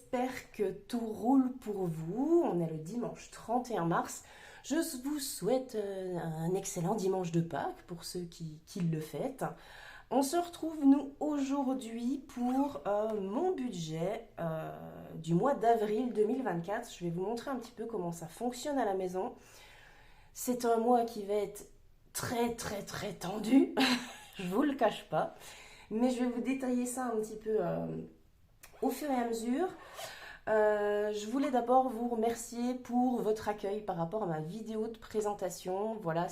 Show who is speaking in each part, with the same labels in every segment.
Speaker 1: j'espère que tout roule pour vous. On est le dimanche 31 mars. Je vous souhaite un excellent dimanche de Pâques pour ceux qui le fêtent. On se retrouve nous aujourd'hui pour mon budget du mois d'avril 2024. Je vais vous montrer un petit peu comment ça fonctionne à la maison. C'est un mois qui va être très tendu, je vous le cache pas. Mais je vais vous détailler ça un petit peu au fur et à mesure. Je voulais d'abord vous remercier pour votre accueil par rapport à ma vidéo de présentation. Voilà,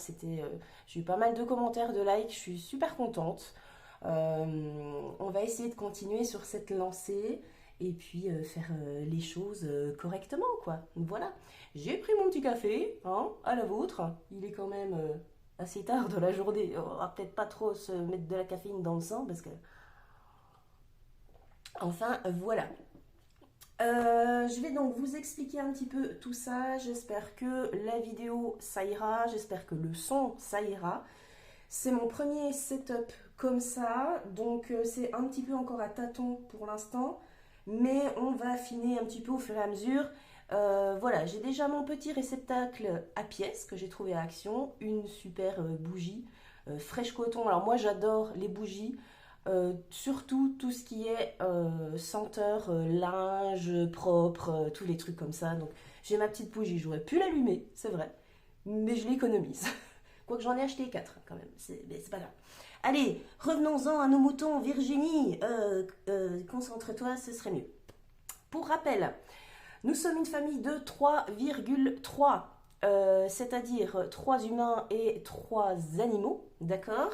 Speaker 1: j'ai eu pas mal de commentaires, de likes, je suis super contente. On va essayer de continuer sur cette lancée et puis faire les choses correctement, quoi. Voilà, j'ai pris mon petit café, hein, à la vôtre. Il est quand même assez tard de la journée. On va peut-être pas trop se mettre de la caféine dans le sang parce que... Enfin, voilà. Je vais donc vous expliquer un petit peu tout ça. J'espère que la vidéo ça ira, j'espère que le son ça ira. C'est mon premier setup comme ça, donc c'est un petit peu encore à tâtons pour l'instant, mais on va affiner un petit peu au fur et à mesure. Voilà, j'ai déjà mon petit réceptacle à pièces que j'ai trouvé à Action, une super bougie fraîche coton. Alors moi j'adore les bougies. Surtout tout ce qui est senteur, linge propre, tous les trucs comme ça. Donc j'ai ma petite bougie, j'aurais pu l'allumer, c'est vrai, mais je l'économise. Quoique j'en ai acheté 4 quand même, mais c'est pas grave. Allez, revenons-en à nos moutons, Virginie, concentre-toi, ce serait mieux. Pour rappel, nous sommes une famille de 3,3, c'est-à-dire 3 humains et 3 animaux, d'accord?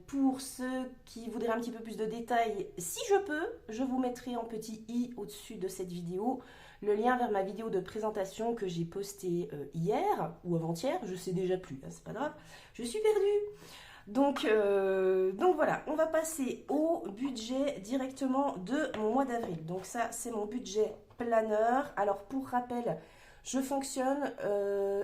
Speaker 1: Pour ceux qui voudraient un petit peu plus de détails, si je peux, je vous mettrai en petit i au-dessus de cette vidéo le lien vers ma vidéo de présentation que j'ai postée hier ou avant-hier, je sais déjà plus, hein, c'est pas grave, je suis perdue. Donc voilà, on va passer au budget directement de mon mois d'avril. Donc ça, c'est mon budget planeur. Alors pour rappel, je fonctionne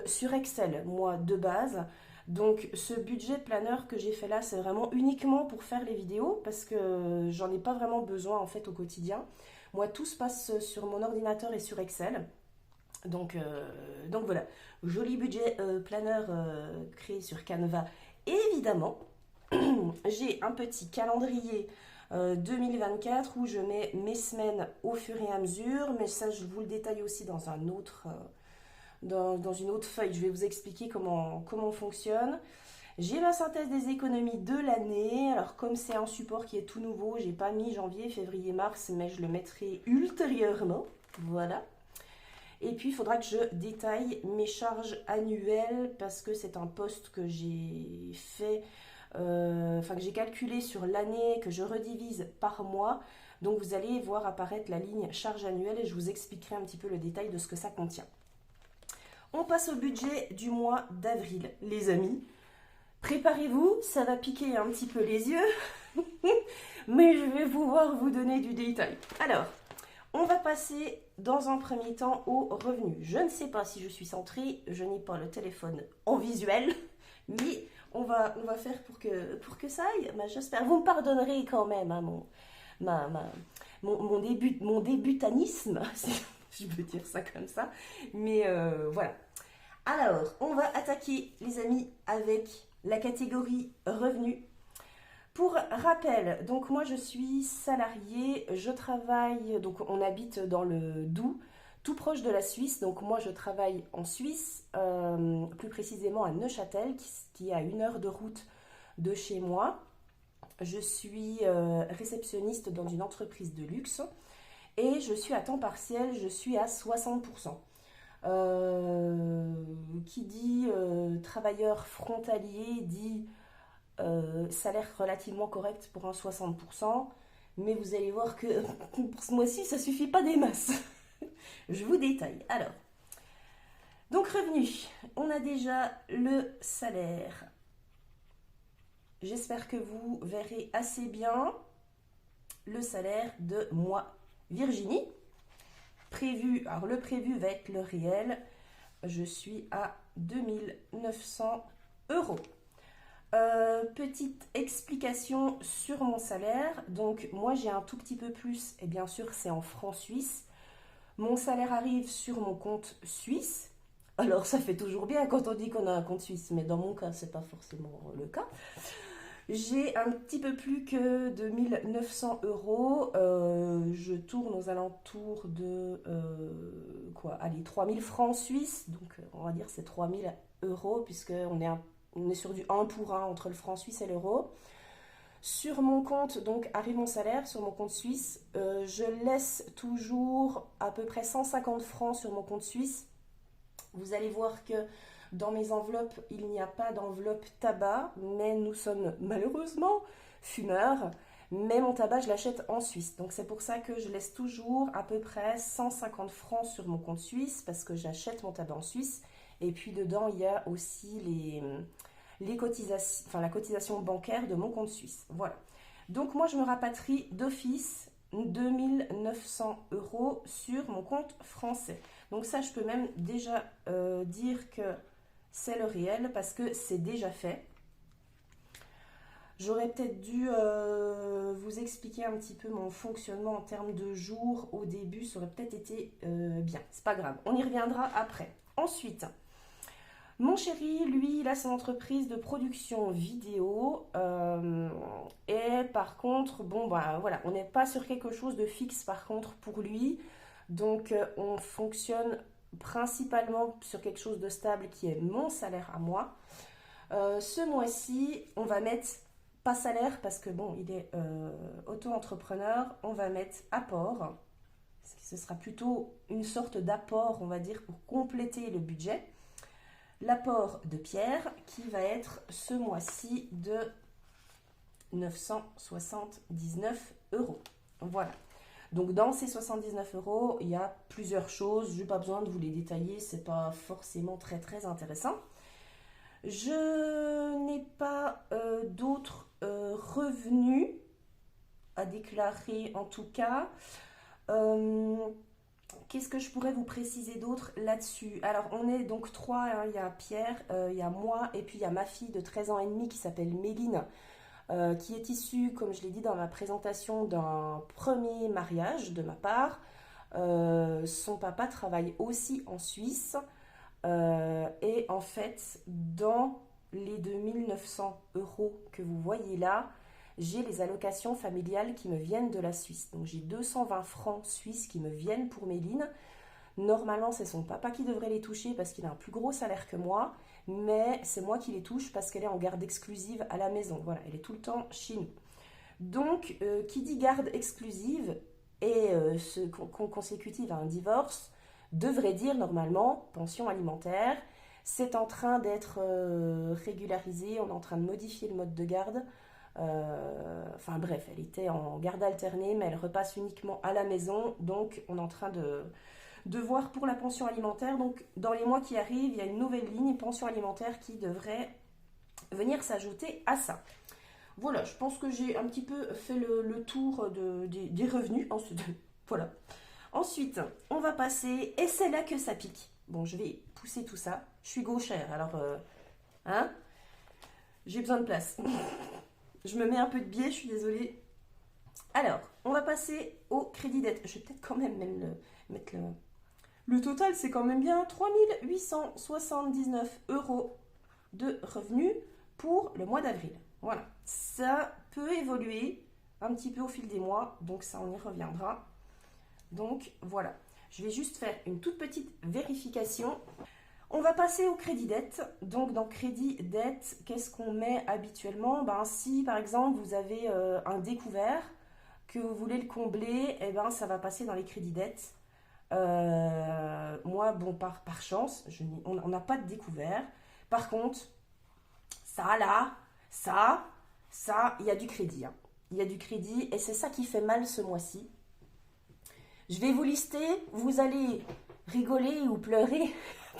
Speaker 1: sur Excel, moi, de base. Donc ce budget planeur que j'ai fait là, c'est vraiment uniquement pour faire les vidéos parce que j'en ai pas vraiment besoin en fait au quotidien. Moi, tout se passe sur mon ordinateur et sur Excel. Donc voilà, joli budget planeur créé sur Canva. Évidemment, j'ai un petit calendrier 2024 où je mets mes semaines au fur et à mesure, mais ça je vous le détaille aussi dans un autre, dans une autre feuille. Je vais vous expliquer comment on fonctionne. J'ai ma synthèse des économies de l'année. Alors comme c'est un support qui est tout nouveau, j'ai pas mis janvier, février, mars, mais je le mettrai ultérieurement. Voilà. Et puis il faudra que je détaille mes charges annuelles parce que c'est un poste que j'ai fait, que j'ai calculé sur l'année, que je redivise par mois. Donc vous allez voir apparaître la ligne charge annuelle et je vous expliquerai un petit peu le détail de ce que ça contient. On passe au budget du mois d'avril, les amis. Préparez-vous, ça va piquer un petit peu les yeux, mais je vais pouvoir vous donner du détail. Alors, on va passer dans un premier temps aux revenus. Je ne sais pas si je suis centrée, je n'ai pas le téléphone en visuel, mais on va faire pour que ça aille. J'espère. Vous me pardonnerez quand même hein, mon débutanisme, si je peux dire ça comme ça. Mais voilà. Alors, on va attaquer, les amis, avec la catégorie revenus. Pour rappel, donc moi je suis salariée, je travaille, donc on habite dans le Doubs, tout proche de la Suisse, donc moi je travaille en Suisse, plus précisément à Neuchâtel, qui est à 1 heure de route de chez moi. Je suis réceptionniste dans une entreprise de luxe et je suis à temps partiel, je suis à 60%. Qui dit travailleur frontalier dit salaire relativement correct pour un 60%, mais vous allez voir que pour ce mois-ci ça suffit pas des masses. Je vous détaille. Alors, donc revenus, on a déjà le salaire. J'espère que vous verrez assez bien le salaire de moi, Virginie. Prévu, alors le prévu va être le réel. Je suis à 2900 euros. Petite explication sur mon salaire. Donc moi j'ai un tout petit peu plus, et bien sûr c'est en francs suisses. Mon salaire arrive sur mon compte suisse. Alors ça fait toujours bien quand on dit qu'on a un compte suisse, mais dans mon cas c'est pas forcément le cas. J'ai un petit peu plus que de 1900 euros. Je tourne aux alentours de quoi? Allez, 3000 francs suisses. Donc on va dire c'est 3000 euros puisqu'on est, on est sur du 1 pour 1 entre le franc suisse et l'euro. Sur mon compte, donc arrive mon salaire sur mon compte suisse. Je laisse toujours à peu près 150 francs sur mon compte suisse. Vous allez voir que dans mes enveloppes, il n'y a pas d'enveloppe tabac, mais nous sommes malheureusement fumeurs. Mais mon tabac, je l'achète en Suisse. Donc c'est pour ça que je laisse toujours à peu près 150 francs sur mon compte suisse, parce que j'achète mon tabac en Suisse. Et puis dedans, il y a aussi les cotisations, enfin la cotisation bancaire de mon compte suisse. Voilà. Donc moi, je me rapatrie d'office 2900 euros sur mon compte français. Donc ça, je peux même déjà dire que c'est le réel parce que c'est déjà fait. J'aurais peut-être dû vous expliquer un petit peu mon fonctionnement en termes de jours au début. Ça aurait peut-être été bien. C'est pas grave. On y reviendra après. Ensuite, mon chéri, lui, il a son entreprise de production vidéo. Et par contre, bon, bah voilà, on n'est pas sur quelque chose de fixe par contre pour lui. Donc, on fonctionne principalement sur quelque chose de stable qui est mon salaire à moi. Ce mois-ci, on va mettre, pas salaire parce que bon, il est auto-entrepreneur, on va mettre apport. Ce sera plutôt une sorte d'apport, on va dire, pour compléter le budget. L'apport de Pierre qui va être ce mois-ci de 979 euros. Voilà. Donc dans ces 79 euros, il y a plusieurs choses. Je n'ai pas besoin de vous les détailler, c'est pas forcément très très intéressant. Je n'ai pas d'autres revenus à déclarer en tout cas. Qu'est-ce que je pourrais vous préciser d'autre là-dessus? Alors, on est donc trois, hein. Il y a Pierre, il y a moi, et puis il y a ma fille de 13 ans et demi qui s'appelle Méline, qui est issue, comme je l'ai dit dans ma présentation, d'un premier mariage de ma part. Son papa travaille aussi en Suisse. Et en fait, dans les 2900 euros que vous voyez là, j'ai les allocations familiales qui me viennent de la Suisse. Donc j'ai 220 francs suisses qui me viennent pour Méline. Normalement, c'est son papa qui devrait les toucher parce qu'il a un plus gros salaire que moi, mais c'est moi qui les touche parce qu'elle est en garde exclusive à la maison. Voilà, elle est tout le temps chez nous. Donc, qui dit garde exclusive et consécutive à un divorce, devrait dire normalement pension alimentaire. C'est en train d'être régularisé, on est en train de modifier le mode de garde. Enfin bref, elle était en garde alternée, mais elle repasse uniquement à la maison. Donc on est en train de voir pour la pension alimentaire. Donc dans les mois qui arrivent, il y a une nouvelle ligne pension alimentaire qui devrait venir s'ajouter à ça. Voilà, je pense que j'ai un petit peu fait le tour des revenus. Voilà. Ensuite, on va passer, et c'est là que ça pique. Bon, je vais pousser tout ça. Je suis gauchère, alors, hein, j'ai besoin de place. Je me mets un peu de biais, je suis désolée. Alors, on va passer au crédit dette. Je vais peut-être quand même mettre le total, c'est quand même bien 3879 euros de revenus pour le mois d'avril. Voilà, ça peut évoluer un petit peu au fil des mois, donc ça, on y reviendra. Donc voilà, je vais juste faire une toute petite vérification. On va passer au crédit dette. Donc dans crédit dette, qu'est-ce qu'on met habituellement? Ben, si par exemple vous avez un découvert, que vous voulez le combler, eh ben, ça va passer dans les crédits dettes. Moi, bon, par chance, on n'a pas de découvert. Par contre, ça là, ça, il y a du crédit. Hein. Il y a du crédit et c'est ça qui fait mal ce mois-ci. Je vais vous lister, vous allez rigoler ou pleurer,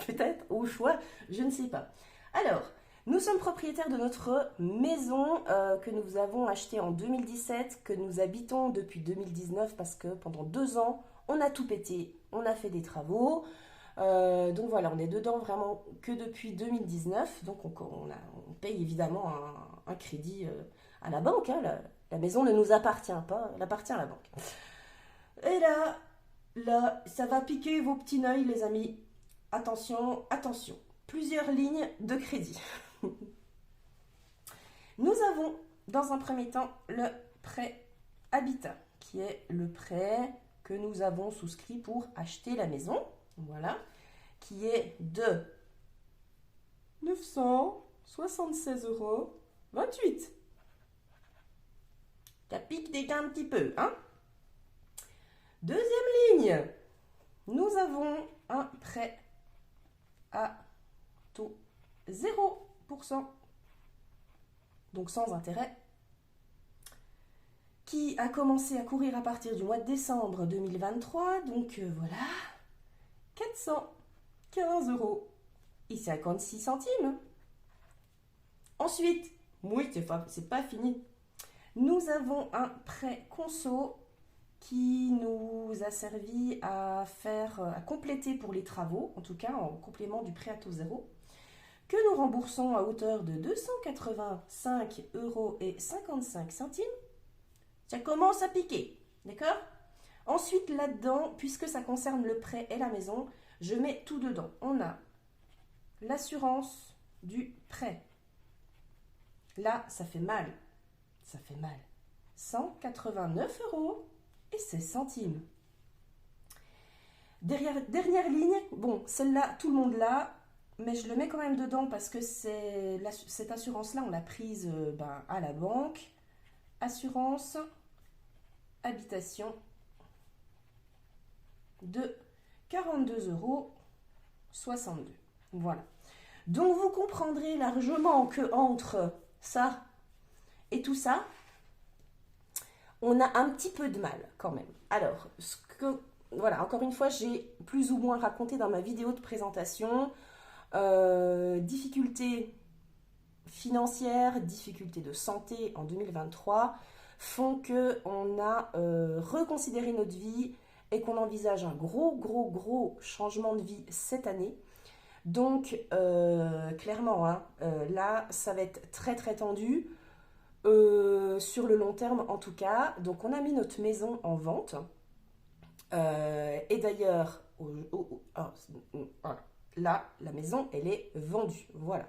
Speaker 1: peut-être, au choix, je ne sais pas. Alors, nous sommes propriétaires de notre maison que nous avons achetée en 2017, que nous habitons depuis 2019 parce que pendant 2 ans, on a tout pété, on a fait des travaux. Donc voilà, on est dedans vraiment que depuis 2019. Donc on paye évidemment un crédit à la banque, hein. La maison ne nous appartient pas, elle appartient à la banque. Et là, ça va piquer vos petits œils, les amis. Attention, attention. Plusieurs lignes de crédit. Nous avons, dans un premier temps, le prêt habitat, qui est le prêt que nous avons souscrit pour acheter la maison. Voilà. Qui est de 976,28 €. Ça pique déjà un petit peu, hein? Deuxième ligne, nous avons un prêt à taux 0%, donc sans intérêt, qui a commencé à courir à partir du mois de décembre 2023, donc voilà, 415,56 €. Ensuite, oui, c'est pas fini. Nous avons un prêt conso qui nous a servi à compléter pour les travaux, en tout cas en complément du prêt à taux zéro, que nous remboursons à hauteur de 285,55 €. Ça commence à piquer, d'accord? Ensuite, là-dedans, puisque ça concerne le prêt et la maison, je mets tout dedans. On a l'assurance du prêt. Là, ça fait mal. Ça fait mal. 189,16 €. Dernière ligne, bon, celle-là, tout le monde l'a, mais je le mets quand même dedans parce que cette assurance-là, on l'a prise à la banque. Assurance habitation de 42,62 €. Voilà. Donc vous comprendrez largement que entre ça et tout ça, on a un petit peu de mal quand même. Alors, voilà, encore une fois, j'ai plus ou moins raconté dans ma vidéo de présentation, difficultés financières, difficultés de santé en 2023 font qu'on a reconsidéré notre vie et qu'on envisage un gros changement de vie cette année. Donc, clairement, hein, là, ça va être très tendu, sur le long terme en tout cas. Donc, on a mis notre maison en vente. Et d'ailleurs, là, la maison, elle est vendue. Voilà.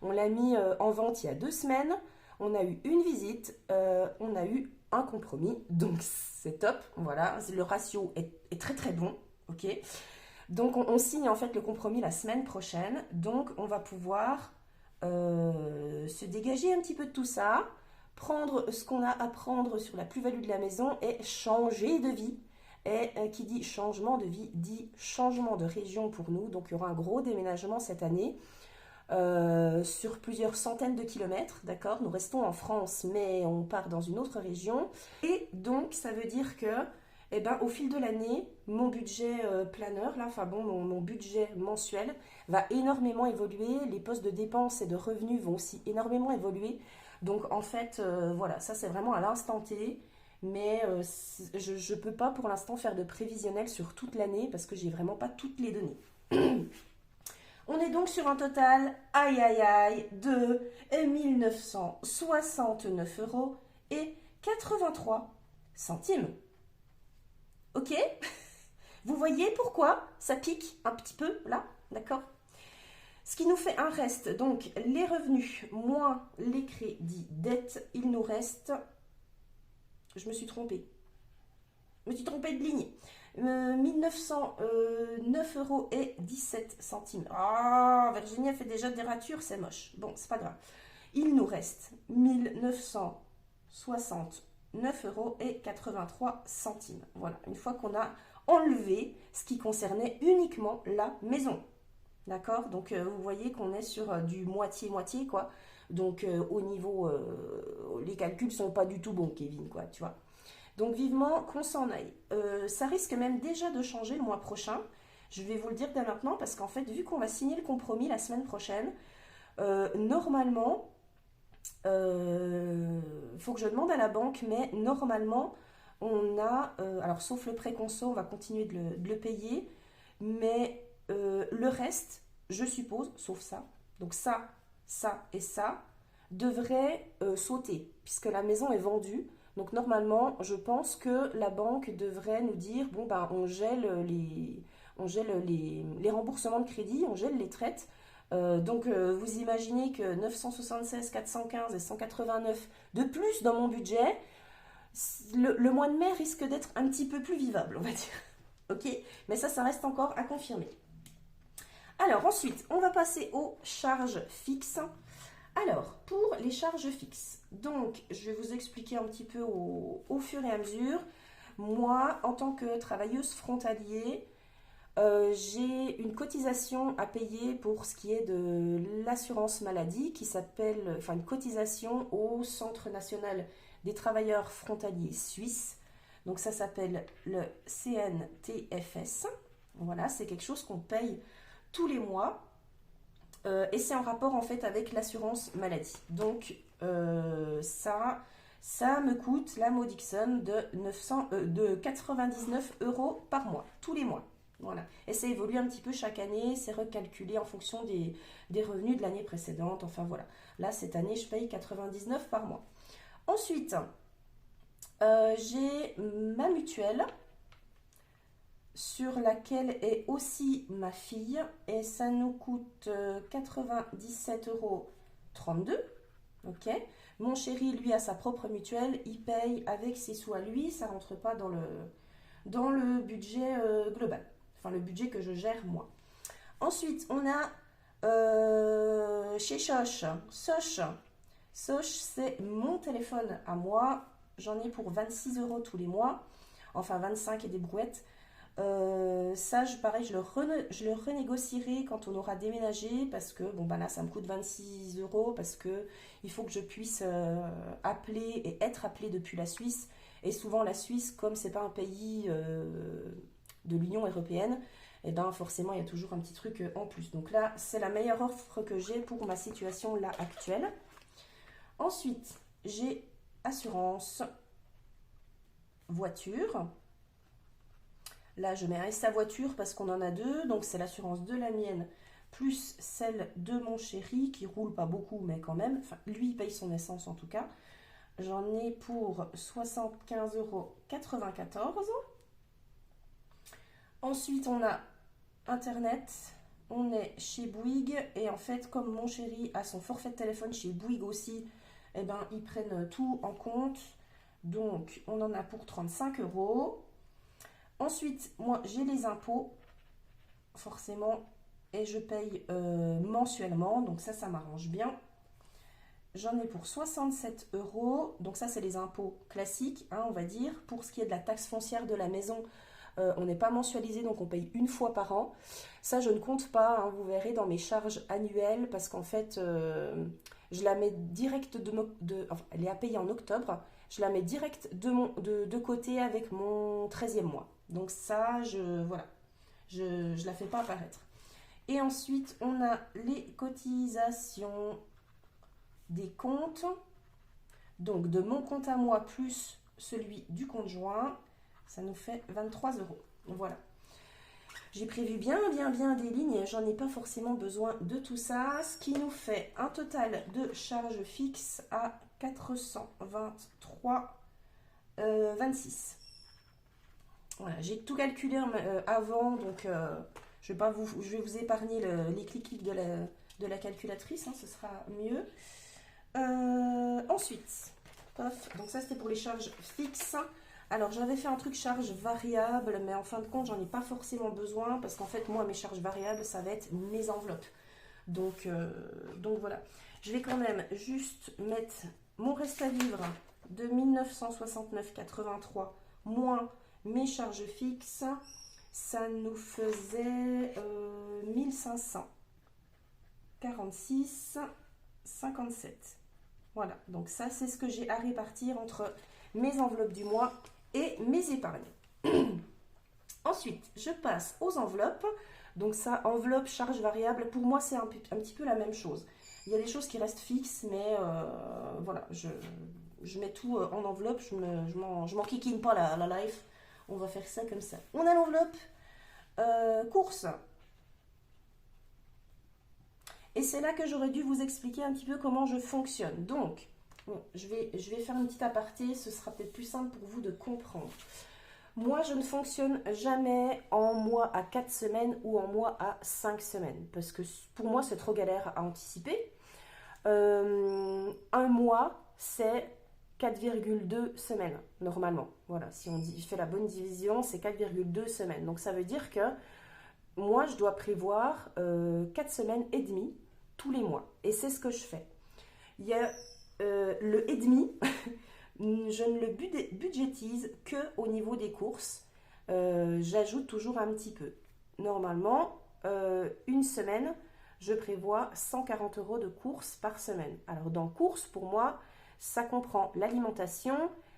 Speaker 1: On l'a mis en vente il y a 2 semaines. On a eu une visite. On a eu un compromis. Donc, c'est top. Voilà. Le ratio est très bon. OK. Donc, on signe en fait le compromis la semaine prochaine. Donc, on va pouvoir se dégager un petit peu de tout ça, prendre ce qu'on a à prendre sur la plus-value de la maison et changer de vie. Et qui dit changement de vie, dit changement de région pour nous. Donc, il y aura un gros déménagement cette année sur plusieurs centaines de kilomètres, d'accord? Nous restons en France, mais on part dans une autre région. Et donc, ça veut dire que au fil de l'année, mon budget planeur, là, mon budget mensuel va énormément évoluer. Les postes de dépenses et de revenus vont aussi énormément évoluer. Donc, en fait, voilà, ça, c'est vraiment à l'instant T. Mais je ne peux pas pour l'instant faire de prévisionnel sur toute l'année parce que j'ai vraiment pas toutes les données. On est donc sur un total, de 1969,83 €. Ok? Vous voyez pourquoi ça pique un petit peu là, d'accord? Ce qui nous fait un reste, donc les revenus moins les crédits dettes, il nous reste... Je me suis trompée. Je me suis trompée de ligne. 1909,17 €. Ah, Virginie a fait déjà des ratures, c'est moche. Bon, c'est pas grave. Il nous reste 1969,83 €. Voilà, une fois qu'on a enlevé ce qui concernait uniquement la maison. D'accord? Donc, vous voyez qu'on est sur du moitié-moitié, quoi. Donc, au niveau... les calculs sont pas du tout bons, Kevin, quoi, tu vois. Donc, vivement qu'on s'en aille. Ça risque même déjà de changer le mois prochain. Je vais vous le dire dès maintenant, parce qu'en fait, vu qu'on va signer le compromis la semaine prochaine, normalement, faut que je demande à la banque, mais normalement, on a... alors, sauf le prêt conso, on va continuer de le payer, mais... le reste, je suppose, sauf ça, donc ça et ça, devrait sauter, puisque la maison est vendue. Donc normalement, je pense que la banque devrait nous dire, bon ben on gèle les remboursements de crédit, on gèle les traites. Donc vous imaginez que 976, 415 et 189 de plus dans mon budget, le mois de mai risque d'être un petit peu plus vivable, on va dire. Ok, mais ça reste encore à confirmer. Alors ensuite, on va passer aux charges fixes. Alors, pour les charges fixes, donc je vais vous expliquer un petit peu au fur et à mesure. Moi, en tant que travailleuse frontalier, j'ai une cotisation à payer pour ce qui est de l'assurance maladie qui s'appelle, enfin une cotisation au Centre national des travailleurs frontaliers suisses. Donc ça s'appelle le CNTFS. Voilà, c'est quelque chose qu'on paye tous les mois. Et c'est en rapport en fait avec l'assurance maladie. Donc ça me coûte la modique somme de 99 euros par mois, tous les mois. Voilà. Et ça évolue un petit peu chaque année, c'est recalculé en fonction des revenus de l'année précédente. Enfin voilà. Là, cette année, je paye 99 par mois. Ensuite, j'ai ma mutuelle sur laquelle est aussi ma fille et ça nous coûte 97,32 €. Ok. Mon chéri, lui, a sa propre mutuelle, il paye avec ses sous à lui, ça rentre pas dans le budget global, enfin le budget que je gère moi. Ensuite, on a chez Soch, c'est mon téléphone à moi, j'en ai pour 26 € tous les mois, enfin 25 et des brouettes. Ça, pareil, je le renégocierai quand on aura déménagé parce que, bon, bah là, ça me coûte 26 € parce que il faut que je puisse appeler et être appelée depuis la Suisse. Et souvent, la Suisse, comme c'est pas un pays de l'Union européenne, et ben forcément, il y a toujours un petit truc en plus. Donc là, c'est la meilleure offre que j'ai pour ma situation là actuelle. Ensuite, j'ai assurance voiture. Là, je mets sa voiture parce qu'on en a deux. Donc, c'est l'assurance de la mienne plus celle de mon chéri qui roule pas beaucoup, mais quand même. Enfin, lui, il paye son essence en tout cas. J'en ai pour 75,94 €. Ensuite, on a Internet. On est chez Bouygues. Et en fait, comme mon chéri a son forfait de téléphone chez Bouygues aussi, eh ben, ils prennent tout en compte. Donc, on en a pour 35 €. Ensuite, moi, j'ai les impôts, forcément, et je paye mensuellement, donc ça m'arrange bien. J'en ai pour 67 €, donc ça, c'est les impôts classiques, hein, on va dire. Pour ce qui est de la taxe foncière de la maison, on n'est pas mensualisé, donc on paye une fois par an. Ça, je ne compte pas, hein, vous verrez dans mes charges annuelles, parce qu'en fait, je la mets direct enfin, elle est à payer en octobre, je la mets direct de côté avec mon 13e mois. Donc ça, voilà, je la fais pas apparaître. Et ensuite, on a les cotisations des comptes. Donc de mon compte à moi plus celui du conjoint, ça nous fait 23 €. Voilà. J'ai prévu bien des lignes, j'en ai pas forcément besoin de tout ça, ce qui nous fait un total de charges fixes à 423,26 €. Voilà, j'ai tout calculé avant, donc je vais vous épargner les clics de la calculatrice, hein, ce sera mieux. Ensuite, donc ça c'était pour les charges fixes. Alors j'avais fait un truc charge variable, mais en fin de compte j'en ai pas forcément besoin parce qu'en fait moi mes charges variables ça va être mes enveloppes. Donc voilà, je vais quand même juste mettre mon reste à vivre de 1969,83 moins mes charges fixes, ça nous faisait 1546,57. Voilà, donc ça c'est ce que j'ai à répartir entre mes enveloppes du mois et mes épargnes. Ensuite, je passe aux enveloppes. Donc ça, enveloppe, charge variable, pour moi c'est un petit peu la même chose. Il y a des choses qui restent fixes, mais voilà, je mets tout en enveloppe, je m'en kikine pas la life. On va faire ça comme ça. On a l'enveloppe course. Et c'est là que j'aurais dû vous expliquer un petit peu comment je fonctionne. Donc, bon, je vais faire une petite aparté, ce sera peut-être plus simple pour vous de comprendre. Moi, je ne fonctionne jamais en mois à 4 semaines ou en mois à 5 semaines. Parce que pour moi, c'est trop galère à anticiper. Un mois, c'est 4,2 semaines, normalement. Voilà, si on fait la bonne division, c'est 4,2 semaines. Donc ça veut dire que moi, je dois prévoir 4 semaines et demie tous les mois. Et c'est ce que je fais. Il y a le et demi, je ne le budgétise que au niveau des courses. J'ajoute toujours un petit peu. Normalement, une semaine, je prévois 140 € de courses par semaine. Alors dans courses, pour moi, ça comprend l'alimentation,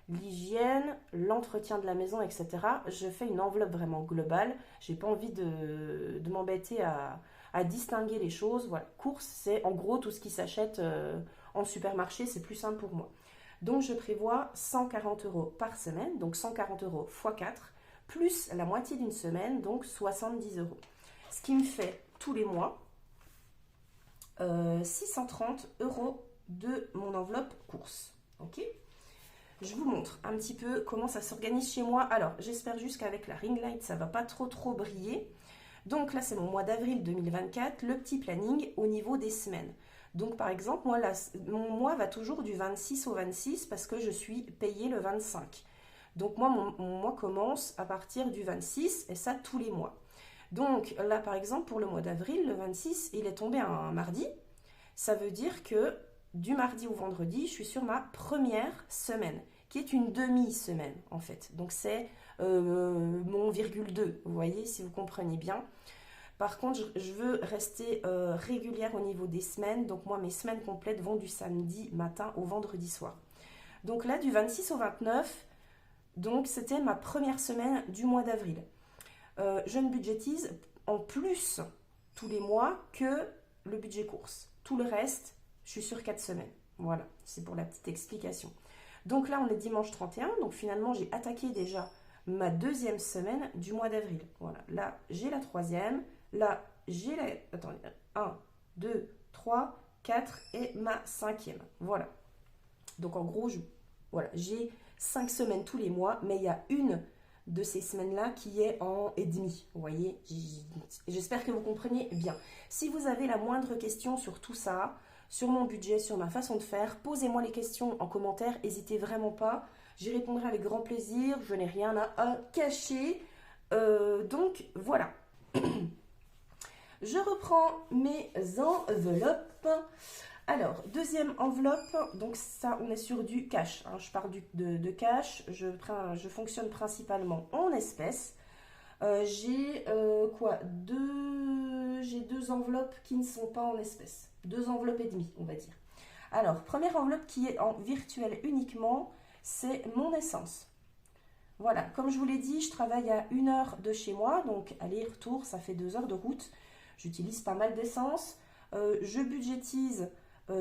Speaker 1: l'hygiène, l'entretien de la maison, etc. Je fais une enveloppe vraiment globale. J'ai pas envie de m'embêter à distinguer les choses. Voilà, courses, c'est en gros tout ce qui s'achète en supermarché, c'est plus simple pour moi. Donc je prévois 140 € par semaine, donc 140 € x 4, plus la moitié d'une semaine, donc 70 €. Ce qui me fait tous les mois 630 € de mon enveloppe course. Ok ? Je vous montre un petit peu comment ça s'organise chez moi. Alors, j'espère juste qu'avec la ring light, ça ne va pas trop briller. Donc là, c'est mon mois d'avril 2024, le petit planning au niveau des semaines. Donc par exemple, moi, là, mon mois va toujours du 26 au 26 parce que je suis payée le 25. Donc moi, mon mois commence à partir du 26 et ça tous les mois. Donc là, par exemple, pour le mois d'avril, le 26, il est tombé un mardi. Ça veut dire que du mardi au vendredi, je suis sur ma première semaine, qui est une demi-semaine en fait. Donc c'est mon virgule 2, vous voyez, si vous comprenez bien. Par contre, je veux rester régulière au niveau des semaines. Donc moi, mes semaines complètes vont du samedi matin au vendredi soir. Donc là, du 26 au 29, donc c'était ma première semaine du mois d'avril. Je ne budgétise en plus tous les mois que le budget course. Tout le reste, je suis sur 4 semaines. Voilà, c'est pour la petite explication. Donc là, on est dimanche 31. Donc finalement, j'ai attaqué déjà ma deuxième semaine du mois d'avril. Voilà, là, j'ai la troisième. Là, j'ai la... Attendez, 1, 2, 3, 4 et ma cinquième. Voilà. Donc en gros, voilà, j'ai 5 semaines tous les mois, mais il y a une de ces semaines-là qui est en et demi. Vous voyez, j'espère que vous compreniez bien. Si vous avez la moindre question sur tout ça, sur mon budget, sur ma façon de faire, posez-moi les questions en commentaire, n'hésitez vraiment pas. J'y répondrai avec grand plaisir, je n'ai rien à cacher. Donc voilà. Je reprends mes enveloppes. Alors, deuxième enveloppe, donc ça, on est sur du cash. Hein, je parle de cash, je fonctionne principalement en espèces. J'ai j'ai deux enveloppes qui ne sont pas en espèces. 2 enveloppes et demie, on va dire. Alors, première enveloppe qui est en virtuel uniquement, c'est mon essence. Voilà, comme je vous l'ai dit, je travaille à 1 heure de chez moi, donc aller-retour, ça fait 2 heures de route. J'utilise pas mal d'essence. Je budgétise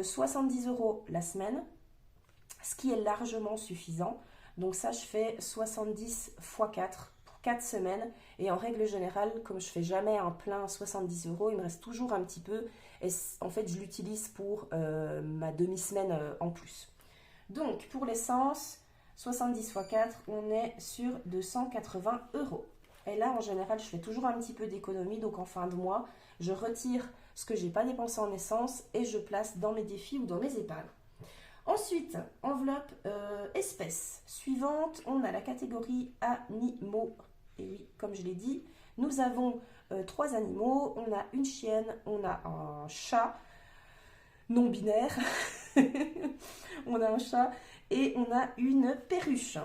Speaker 1: 70 € la semaine, ce qui est largement suffisant. Donc ça, je fais 70 x 4 pour 4 semaines. Et en règle générale, comme je fais jamais un plein 70 €, il me reste toujours un petit peu. Et en fait, je l'utilise pour ma demi-semaine en plus. Donc, pour l'essence, 70 x 4, on est sur 280 €. Et là, en général, je fais toujours un petit peu d'économie. Donc, en fin de mois, je retire ce que je n'ai pas dépensé en essence et je place dans mes défis ou dans mes épargnes. Ensuite, enveloppe espèces. Suivante, on a la catégorie animaux. Et oui, comme je l'ai dit, nous avons 3 animaux. On a une chienne, on a un chat non binaire. On a un chat et on a une perruche.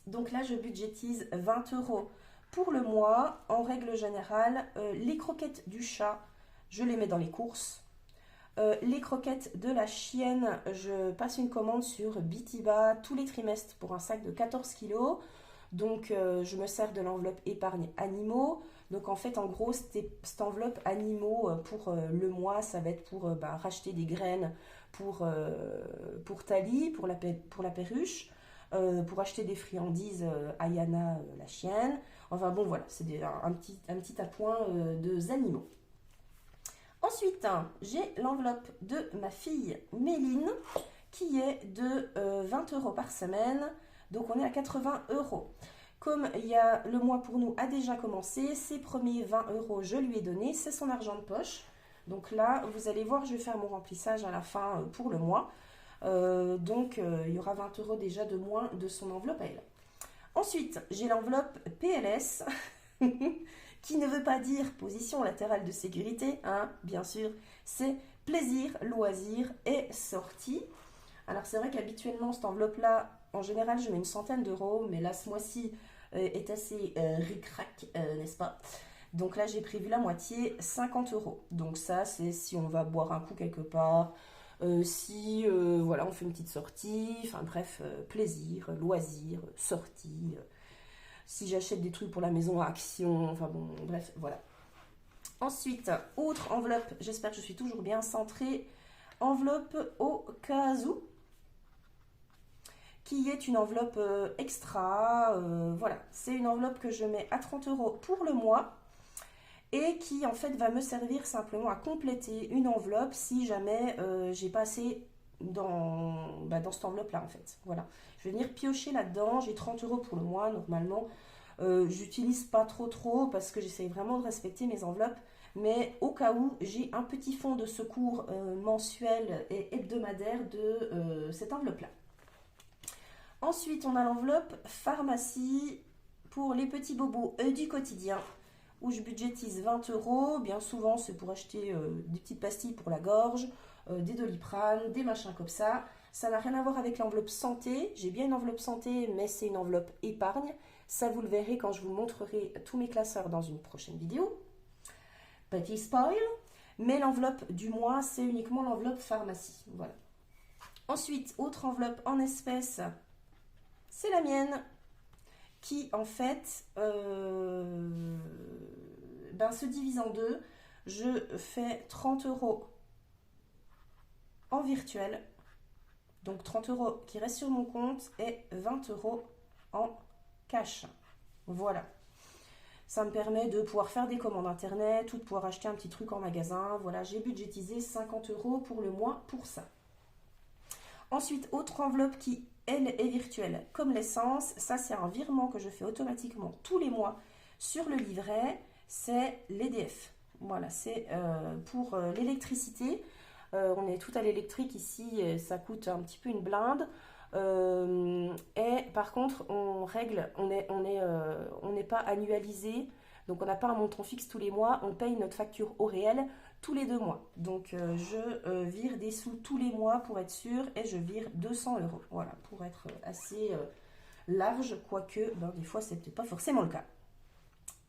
Speaker 1: Donc là, je budgétise 20 € pour le mois. En règle générale, les croquettes du chat, je les mets dans les courses. Les croquettes de la chienne, je passe une commande sur Bitiba tous les trimestres pour un sac de 14 kg. Donc, je me sers de l'enveloppe épargne animaux. Donc, en fait, en gros, cette enveloppe animaux pour le mois, ça va être pour racheter des graines pour Tali, pour la perruche, pour acheter des friandises à Yana, la chienne. Enfin bon, voilà, c'est un petit appoint de animaux. Ensuite, j'ai l'enveloppe de ma fille Méline qui est de 20 € par semaine. Donc on est à 80 €. Comme il y a, le mois pour nous a déjà commencé, ses premiers 20 € je lui ai donné, c'est son argent de poche. Donc là, vous allez voir, je vais faire mon remplissage à la fin pour le mois. Donc il y aura 20 € déjà de moins de son enveloppe à elle. Ensuite, j'ai l'enveloppe PLS, qui ne veut pas dire position latérale de sécurité, hein, bien sûr, c'est plaisir, loisir et sortie. Alors c'est vrai qu'habituellement, cette enveloppe-là, en général, je mets une centaine d'euros, mais là, ce mois-ci est assez ric-rac, n'est-ce pas? Donc là, j'ai prévu la moitié, 50 €. Donc ça, c'est si on va boire un coup quelque part, si voilà, on fait une petite sortie, enfin bref, plaisir, loisir, sortie. Si j'achète des trucs pour la maison à Action, enfin bon, bref, voilà. Ensuite, autre enveloppe, j'espère que je suis toujours bien centrée, enveloppe au cas où, qui est une enveloppe extra, voilà. C'est une enveloppe que je mets à 30 € pour le mois et qui en fait va me servir simplement à compléter une enveloppe si jamais j'ai pas assez dans cette enveloppe là en fait. Voilà, je vais venir piocher là-dedans, j'ai 30 € pour le mois normalement. J'utilise pas trop parce que j'essaye vraiment de respecter mes enveloppes, mais au cas où j'ai un petit fonds de secours mensuel et hebdomadaire de cette enveloppe là. Ensuite on a l'enveloppe pharmacie pour les petits bobos du quotidien, où je budgétise 20 €. Bien souvent, c'est pour acheter des petites pastilles pour la gorge, des Doliprane, des machins comme ça. Ça n'a rien à voir avec l'enveloppe santé. J'ai bien une enveloppe santé, mais c'est une enveloppe épargne. Ça, vous le verrez quand je vous montrerai tous mes classeurs dans une prochaine vidéo. Petit spoil. Mais l'enveloppe du mois, c'est uniquement l'enveloppe pharmacie. Voilà. Ensuite, autre enveloppe en espèces, c'est la mienne, qui en fait se divise en deux. Je fais 30 € en virtuel, donc 30 € qui restent sur mon compte et 20 € en cash. Voilà. Ça me permet de pouvoir faire des commandes internet ou de pouvoir acheter un petit truc en magasin. Voilà, j'ai budgétisé 50 € pour le mois pour ça. Ensuite, autre enveloppe qui, elle, est virtuelle, comme l'essence. Ça, c'est un virement que je fais automatiquement tous les mois sur le livret. C'est l'EDF. Voilà, c'est pour l'électricité. On est tout à l'électrique ici, ça coûte un petit peu une blinde. Et par contre, on règle, on n'est pas annualisé, donc on n'a pas un montant fixe tous les mois, on paye notre facture au réel tous les 2 mois. Donc je vire des sous tous les mois pour être sûr, et je vire 200 €. Voilà, pour être assez large, quoique des fois c'est peut-être pas forcément le cas.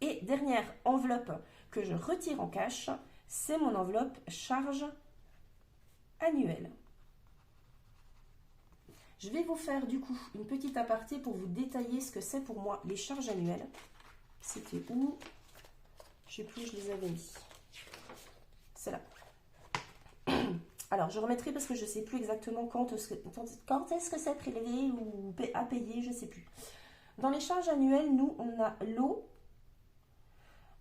Speaker 1: Et dernière enveloppe que je retire en cash, c'est mon enveloppe charge annuelle. Je vais vous faire du coup une petite aparté pour vous détailler ce que c'est pour moi les charges annuelles. C'était où? Je sais plus, je les avais mis. C'est là. Alors, je remettrai parce que je ne sais plus exactement quand est-ce que c'est prélevé ou à payer, je ne sais plus. Dans les charges annuelles, nous, on a l'eau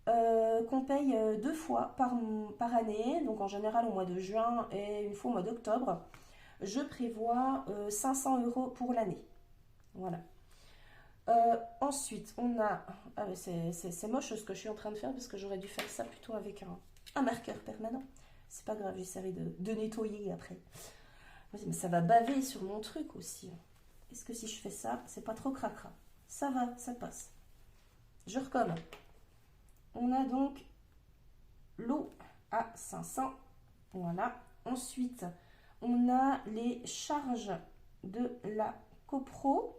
Speaker 1: qu'on paye 2 fois par année. Donc, en général, au mois de juin et une fois au mois d'octobre. Je prévois 500 € pour l'année. Voilà. Ensuite, on a... Ah, c'est moche ce que je suis en train de faire parce que j'aurais dû faire ça plutôt avec un marqueur permanent. C'est pas grave, j'essaierai de nettoyer après. Mais ça va baver sur mon truc aussi. Est-ce que si je fais ça, c'est pas trop cracra? Ça va, ça passe. Je recommence. On a donc l'eau à 500. Voilà. Ensuite, on a les charges de la copro.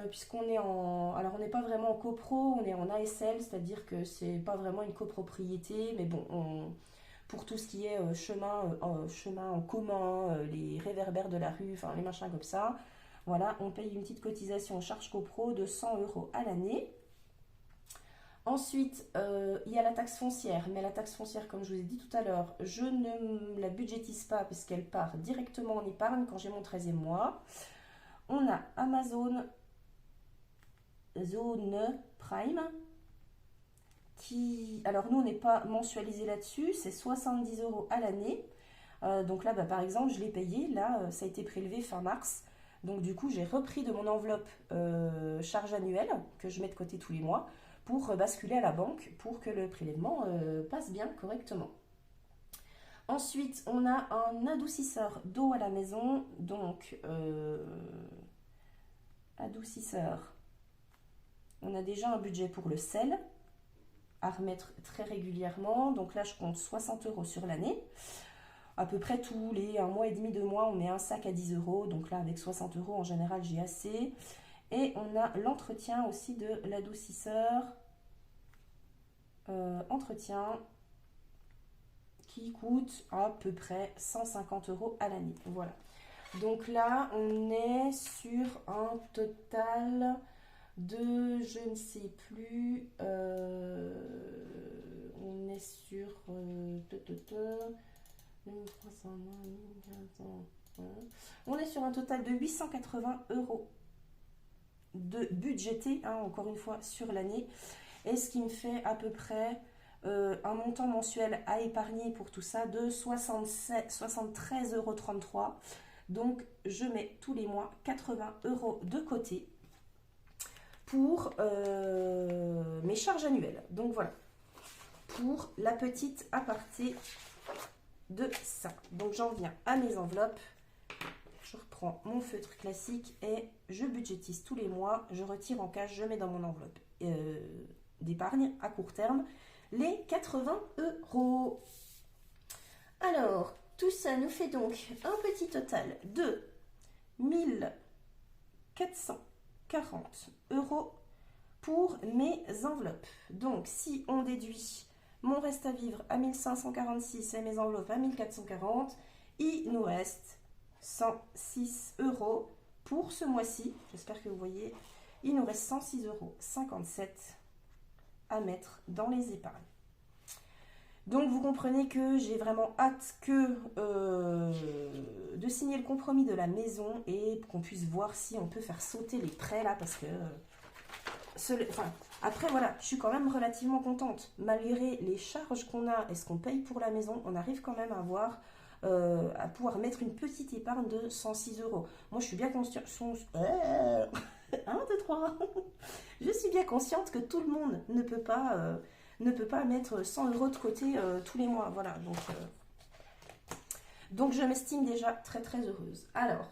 Speaker 1: Puisqu'on est en... Alors, on n'est pas vraiment en copro, on est en ASL, c'est-à-dire que c'est pas vraiment une copropriété, mais bon, pour tout ce qui est chemin en commun, les réverbères de la rue, enfin les machins comme ça, voilà, on paye une petite cotisation charge copro de 100 € à l'année. Ensuite, il y a la taxe foncière, mais la taxe foncière, comme je vous ai dit tout à l'heure, je ne la budgétise pas puisqu'elle part directement en épargne quand j'ai mon 13e mois. On a Amazon Zone Prime Alors nous, on n'est pas mensualisé là-dessus, c'est 70 € à l'année. Donc là, bah, par exemple, je l'ai payé, là, ça a été prélevé fin mars. Donc du coup, j'ai repris de mon enveloppe charge annuelle, que je mets de côté tous les mois, pour basculer à la banque, pour que le prélèvement passe bien correctement. Ensuite, on a un adoucisseur d'eau à la maison, donc adoucisseur. On a déjà un budget pour le sel à remettre très régulièrement, donc là je compte 60 € sur l'année. À peu près tous les 1 mois et demi, 2 mois, on met un sac à 10 €, donc là avec 60 € en général j'ai assez. Et on a l'entretien aussi de l'adoucisseur, entretien, qui coûte à peu près 150 € à l'année. Voilà. Donc là, on est sur un total de, je ne sais plus, on est sur 1300, on est sur un total de 880 € de budgété, hein, encore une fois, sur l'année. Et ce qui me fait à peu près un montant mensuel à épargner pour tout ça de 73,33 €. Donc, je mets tous les mois 80 € de côté pour mes charges annuelles. Donc, voilà, pour la petite aparté de ça. Donc, j'en viens à mes enveloppes. Je reprends mon feutre classique et je budgétise tous les mois. Je retire en cash, je mets dans mon enveloppe d'épargne à court terme les 80 €. Alors, tout ça nous fait donc un petit total de 1440 € pour mes enveloppes. Donc, si on déduit mon reste à vivre à 1546 et mes enveloppes à 1440, il nous reste 106 € pour ce mois-ci. J'espère que vous voyez. Il nous reste 106,57 € à mettre dans les épargnes. Donc vous comprenez que j'ai vraiment hâte de signer le compromis de la maison et qu'on puisse voir si on peut faire sauter les prêts là, parce que après voilà, je suis quand même relativement contente. Malgré les charges qu'on a et ce qu'on paye pour la maison, on arrive quand même à pouvoir mettre une petite épargne de 106 €. Moi je suis bien consciente. 1, 2, 3. Je suis bien consciente que tout le monde ne peut pas mettre 100 € de côté tous les mois. Voilà, donc je m'estime déjà très très heureuse. Alors,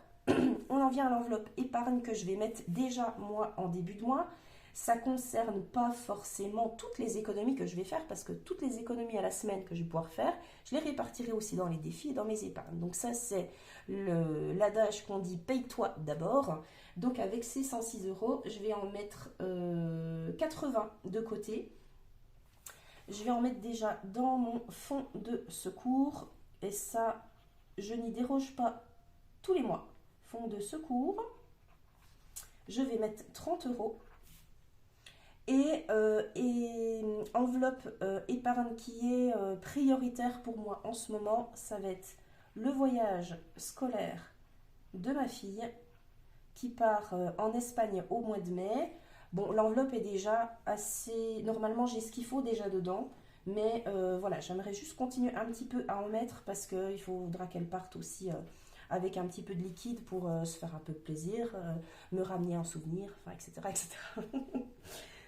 Speaker 1: on en vient à l'enveloppe épargne que je vais mettre déjà moi en début de mois. Ça ne concerne pas forcément toutes les économies que je vais faire, parce que toutes les économies à la semaine que je vais pouvoir faire, je les répartirai aussi dans les défis et dans mes épargnes. Donc ça, c'est l'adage qu'on dit « paye-toi d'abord ». Donc avec ces 106 €, je vais en mettre 80 de côté. Je vais en mettre déjà dans mon fonds de secours. Et ça, je n'y déroge pas tous les mois. Fonds de secours. Je vais mettre 30 €. Et enveloppe épargne qui est prioritaire pour moi en ce moment, ça va être le voyage scolaire de ma fille qui part en Espagne au mois de mai. Bon, l'enveloppe est déjà assez... Normalement, j'ai ce qu'il faut déjà dedans. Mais voilà, j'aimerais juste continuer un petit peu à en mettre parce qu'il faudra qu'elle parte aussi avec un petit peu de liquide pour se faire un peu de plaisir, me ramener un souvenir, enfin, etc. etc.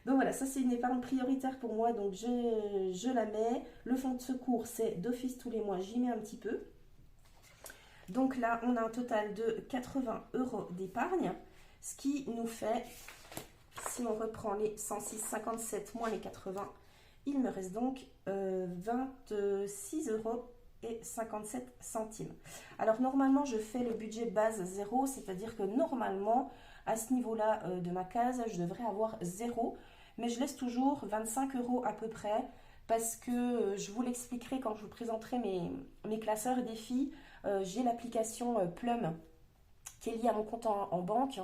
Speaker 1: Donc voilà, ça c'est une épargne prioritaire pour moi, donc je la mets. Le fonds de secours, c'est d'office tous les mois, j'y mets un petit peu. Donc là, on a un total de 80 € d'épargne, ce qui nous fait, si on reprend les 106,57 moins les 80, il me reste donc 26,57 €. Alors normalement, je fais le budget base 0, c'est-à-dire que normalement, à ce niveau-là de ma case, je devrais avoir 0, mais je laisse toujours 25 € à peu près, parce que je vous l'expliquerai quand je vous présenterai mes classeurs défis. J'ai l'application Plum qui est liée à mon compte en banque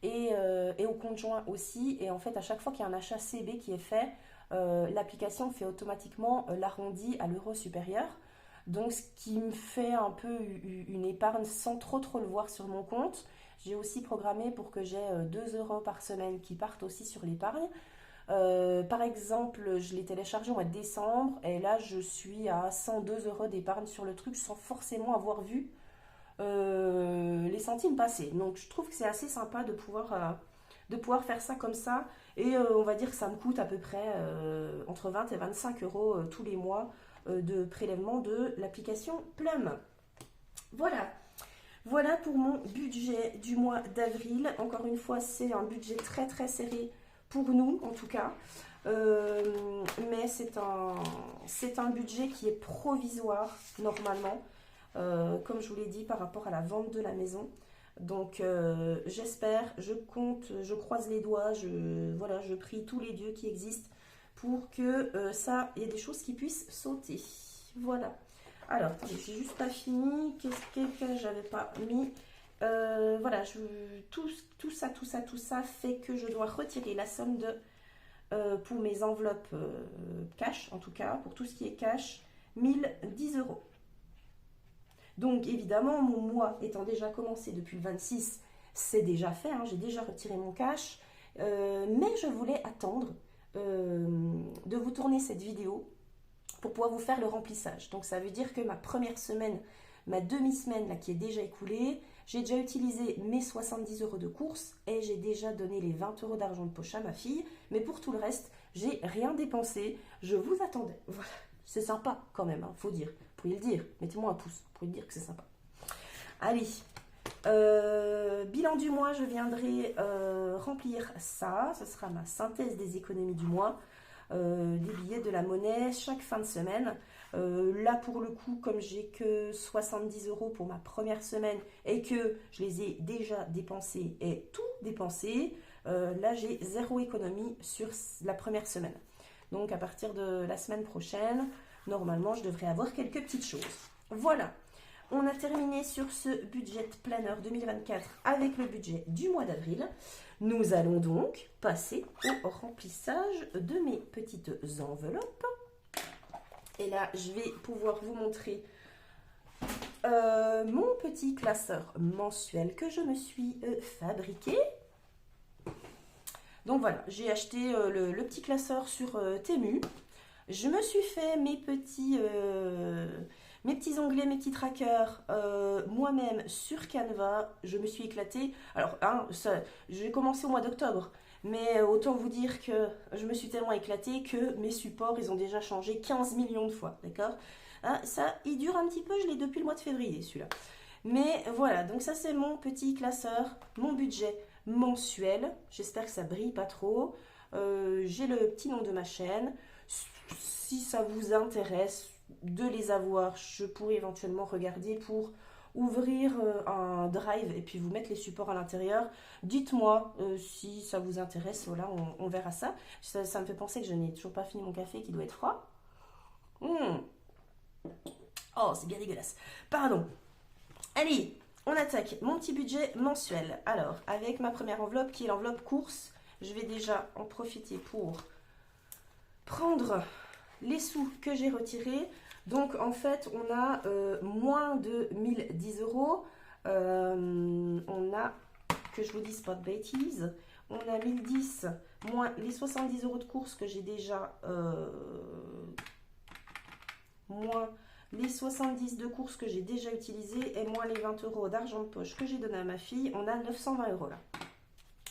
Speaker 1: et au compte joint aussi. Et en fait, à chaque fois qu'il y a un achat CB qui est fait, l'application fait automatiquement l'arrondi à l'euro supérieur. Donc, ce qui me fait un peu une épargne sans trop le voir sur mon compte. J'ai aussi programmé pour que j'ai 2 € par semaine qui partent aussi sur l'épargne. Par exemple, je l'ai téléchargé au mois de décembre et là je suis à 102 euros d'épargne sur le truc sans forcément avoir vu les centimes passer. Donc je trouve que c'est assez sympa de pouvoir faire ça comme ça. Et on va dire que ça me coûte à peu près entre 20 et 25 euros tous les mois de prélèvement de l'application Plum. Voilà. Voilà pour mon budget du mois d'avril. Encore une fois, c'est un budget très très serré pour nous en tout cas. Mais c'est un budget qui est provisoire normalement, comme je vous l'ai dit par rapport à la vente de la maison. Donc j'espère, je compte, je croise les doigts, voilà, je prie tous les dieux qui existent pour que ça, il y ait des choses qui puissent sauter. Voilà. Alors, attendez, j'ai juste pas fini. Qu'est-ce que j'avais pas mis? Voilà, tout ça fait que je dois retirer la somme pour mes enveloppes cash, en tout cas, pour tout ce qui est cash, 1010 euros. Donc, évidemment, mon mois étant déjà commencé depuis le 26, c'est déjà fait, hein, j'ai déjà retiré mon cash. Mais je voulais attendre de vous tourner cette vidéo pour pouvoir vous faire le remplissage. Donc ça veut dire que ma première semaine, ma demi-semaine là, qui est déjà écoulée, j'ai déjà utilisé mes 70 euros de course et j'ai déjà donné les 20 euros d'argent de poche à ma fille. Mais pour tout le reste, j'ai rien dépensé. Je vous attendais. Voilà. C'est sympa quand même, hein, faut dire. Vous pourriez le dire. Mettez-moi un pouce. Vous pourriez dire que c'est sympa. Allez. Bilan du mois, je viendrai remplir ça. Ce sera ma synthèse des économies du mois. Des billets, de la monnaie chaque fin de semaine. Là pour le coup, comme j'ai que 70 euros pour ma première semaine et que je les ai déjà dépensés et tout dépensé, là j'ai zéro économie sur la première semaine. Donc à partir de la semaine prochaine, normalement je devrais avoir quelques petites choses. Voilà, on a terminé sur ce budget planner 2024 avec le budget du mois d'avril. Nous allons donc passer au remplissage de mes petites enveloppes. Et là, je vais pouvoir vous montrer mon petit classeur mensuel que je me suis fabriqué. Donc voilà, j'ai acheté le petit classeur sur Temu. Je me suis fait mes petits onglets, mes petits trackers moi-même sur Canva. Je me suis éclatée. Alors, hein, j'ai commencé au mois d'octobre. Mais autant vous dire que je me suis tellement éclatée que mes supports, ils ont déjà changé 15 millions de fois. D'accord, hein, ça, il dure un petit peu. Je l'ai depuis le mois de février, celui-là. Mais voilà, donc ça, c'est mon petit classeur, mon budget mensuel. J'espère que ça brille pas trop. J'ai le petit nom de ma chaîne. Si ça vous intéresse de les avoir, je pourrais éventuellement regarder pour ouvrir un drive et puis vous mettre les supports à l'intérieur. Dites-moi si ça vous intéresse. Voilà, on verra ça. Ça me fait penser que je n'ai toujours pas fini mon café qui doit être froid. Oh, c'est bien dégueulasse. Pardon. Allez, on attaque mon petit budget mensuel. Alors, avec ma première enveloppe qui est l'enveloppe course, je vais déjà en profiter pour prendre les sous que j'ai retirés. Donc en fait on a moins de 1010 euros. On a, que je vous dise pas de bêtises, on a 1010 moins les 70 euros de course que j'ai déjà moins les 70 de course que j'ai déjà utilisés et moins les 20 euros d'argent de poche que j'ai donné à ma fille. On a 920 euros là.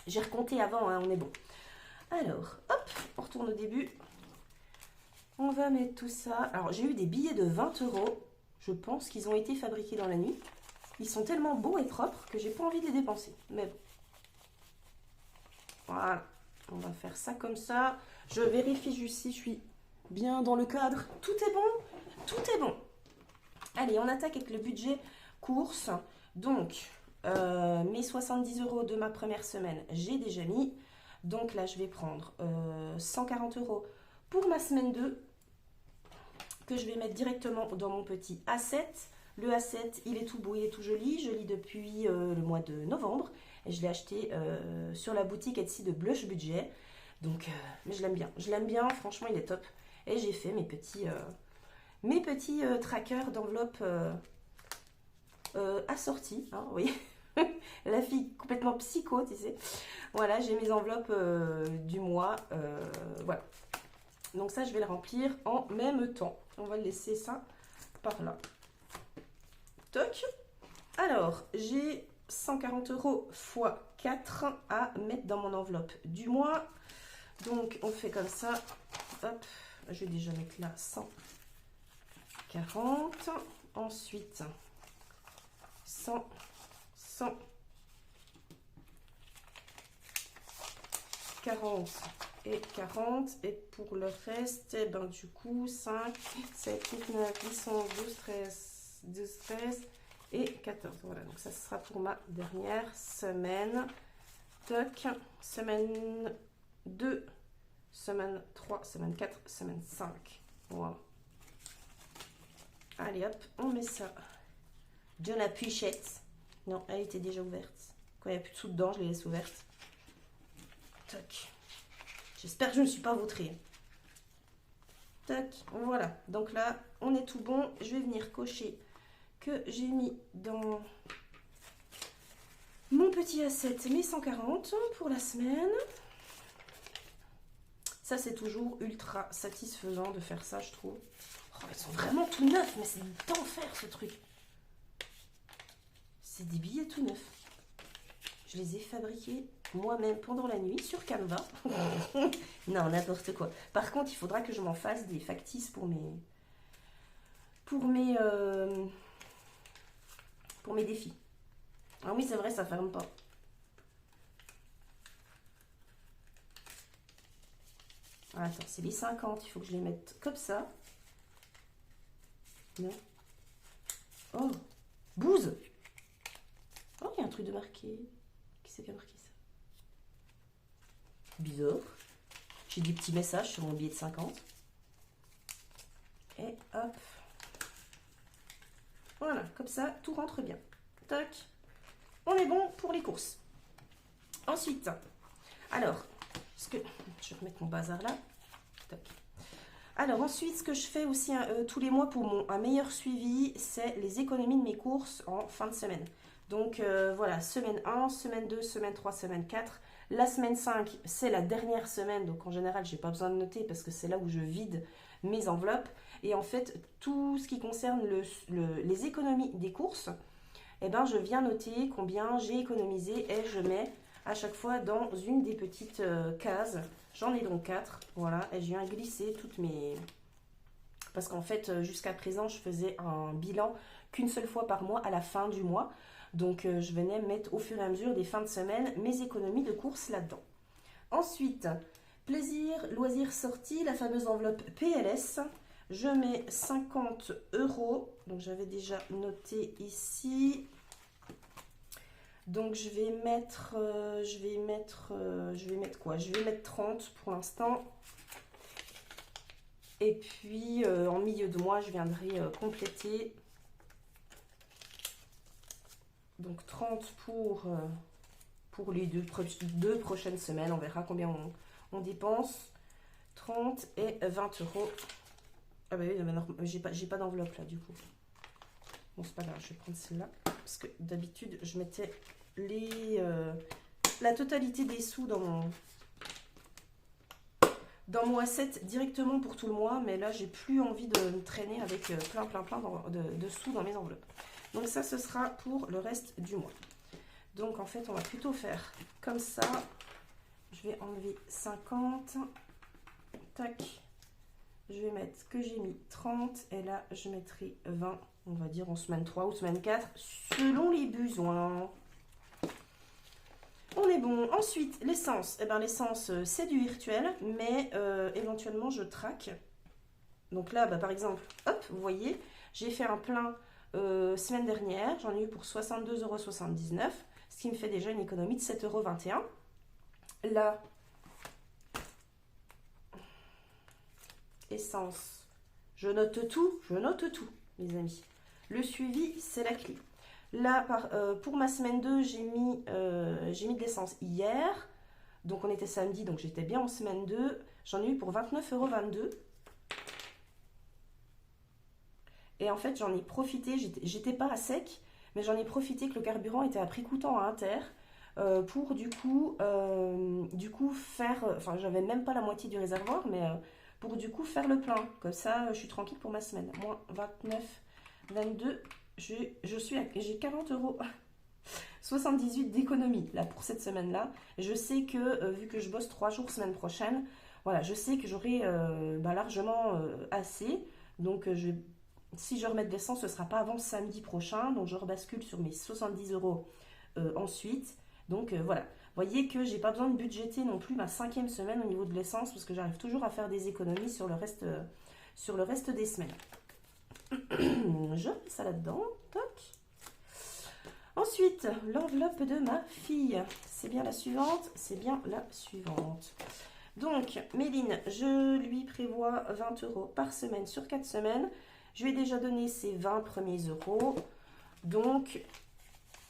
Speaker 1: J'ai recompté avant, hein, on est bon. Alors hop, on retourne au début. On va mettre tout ça. Alors, j'ai eu des billets de 20 euros. Je pense qu'ils ont été fabriqués dans la nuit. Ils sont tellement beaux et propres que j'ai pas envie de les dépenser. Mais bon. Voilà. On va faire ça comme ça. Je vérifie juste si je suis bien dans le cadre. Tout est bon. Tout est bon. Allez, on attaque avec le budget course. Donc, mes 70 euros de ma première semaine, j'ai déjà mis. Donc là, je vais prendre 140 euros pour ma semaine 2. Que je vais mettre directement dans mon petit A7. Le A7, il est tout beau, il est tout joli. Je lis depuis le mois de novembre. Et je l'ai acheté sur la boutique Etsy de Blush Budget. Donc, mais je l'aime bien. Je l'aime bien, franchement, il est top. Et j'ai fait mes petits trackers d'enveloppes assortis. Hein, vous voyez, La fille complètement psycho, tu sais. Voilà, j'ai mes enveloppes du mois. Voilà. Donc ça, je vais le remplir en même temps. On va laisser ça par là. Toc. Alors, j'ai 140 € x 4 à mettre dans mon enveloppe du mois. Donc, on fait comme ça. Hop, je vais déjà mettre là 140. Ensuite, 100, 100, 40 et 40. Et pour le reste, eh ben, du coup, 5, 7, 8, 9, 10, 11, 12, 13, 12, 13 et 14. Voilà, donc ça sera pour ma dernière semaine. Toc, semaine 2, semaine 3, semaine 4, semaine 5. Voilà. Allez hop, on met ça dans la pochette. Non, elle était déjà ouverte. Quand il n'y a plus de sous dedans, je les laisse ouvertes. Toc. J'espère que je ne me suis pas vautrée. Toc, voilà. Donc là, on est tout bon. Je vais venir cocher que j'ai mis dans mon petit A7 mes 140 pour la semaine. Ça, c'est toujours ultra satisfaisant de faire ça, je trouve. Oh, ils sont vraiment tout neufs, mais c'est d'enfer ce truc. C'est des billets tout neufs. Je les ai fabriqués moi-même pendant la nuit sur Canva. Non, n'importe quoi. Par contre, il faudra que je m'en fasse des factices pour mes défis. Ah oui, c'est vrai, ça ferme pas. Attends, c'est les 50, il faut que je les mette comme ça. Non. Oh, bouse. Oh, il y a un truc de marqué. Qui c'est qui a marqué ça? Bizarre. J'ai des petits messages sur mon billet de 50. Et hop. Voilà, comme ça, tout rentre bien. Tac. On est bon pour les courses. Ensuite, alors, je vais remettre mon bazar là. Tac. Alors ensuite, ce que je fais aussi tous les mois pour un meilleur suivi, c'est les économies de mes courses en fin de semaine. Donc voilà, semaine 1, semaine 2, semaine 3, semaine 4. La semaine 5, c'est la dernière semaine, donc en général, je n'ai pas besoin de noter parce que c'est là où je vide mes enveloppes. Et en fait, tout ce qui concerne les économies des courses, eh ben, je viens noter combien j'ai économisé et je mets à chaque fois dans une des petites cases. J'en ai donc 4, voilà, et je viens glisser toutes mes... Parce qu'en fait, jusqu'à présent, je faisais un bilan qu'une seule fois par mois à la fin du mois. Donc, je venais mettre au fur et à mesure des fins de semaine mes économies de courses là-dedans. Ensuite, plaisir, loisirs, sorties, la fameuse enveloppe PLS. Je mets 50 €. Donc, j'avais déjà noté ici. Donc, je vais mettre quoi? Je vais mettre 30 pour l'instant. Et puis, en milieu de mois, je viendrai compléter. Donc, 30 pour les deux prochaines semaines. On verra combien on dépense. 30 et 20 €. Ah bah oui, j'ai pas d'enveloppe là, du coup. Bon, c'est pas grave, je vais prendre celle-là. Parce que d'habitude, je mettais la totalité des sous dans mon A7 directement pour tout le mois. Mais là, j'ai plus envie de me traîner avec plein de sous dans mes enveloppes. Donc ça, ce sera pour le reste du mois. Donc en fait, on va plutôt faire comme ça. Je vais enlever 50. Tac. Je vais mettre que j'ai mis 30. Et là, je mettrai 20. On va dire en semaine 3 ou semaine 4. Selon les besoins. On est bon. Ensuite, l'essence. Eh bien, l'essence, c'est du virtuel. Mais éventuellement, je traque. Donc là, bah, par exemple, hop, vous voyez, j'ai fait un plein semaine dernière. J'en ai eu pour 62,79 €. Ce qui me fait déjà une économie de 7,21 €. Là, essence, je note tout, mes amis. Le suivi, c'est la clé. Là, pour ma semaine 2, j'ai mis de l'essence hier. Donc, on était samedi, donc j'étais bien en semaine 2. J'en ai eu pour 29,22 €. Et en fait, j'en ai profité. J'étais pas à sec, mais j'en ai profité que le carburant était à prix coûtant à Inter pour du coup faire, enfin j'avais même pas la moitié du réservoir, mais pour du coup faire le plein. Comme ça, je suis tranquille pour ma semaine. Moins 29, 22, j'ai 40 euros. 78 d'économie là pour cette semaine-là. Je sais que vu que je bosse 3 jours semaine prochaine, voilà, je sais que j'aurai largement assez. Donc si je remets de l'essence, ce ne sera pas avant samedi prochain. Donc je rebascule sur mes 70 euros ensuite. Donc voilà. Vous voyez que j'ai pas besoin de budgéter non plus ma 5e semaine au niveau de l'essence parce que j'arrive toujours à faire des économies sur le reste des semaines. Je mets ça là-dedans. Toc. Ensuite, l'enveloppe de ma fille. C'est bien la suivante? C'est bien la suivante. Donc, Méline, je lui prévois 20 euros par semaine sur 4 semaines. Je lui ai déjà donné ses 20 premiers euros. Donc,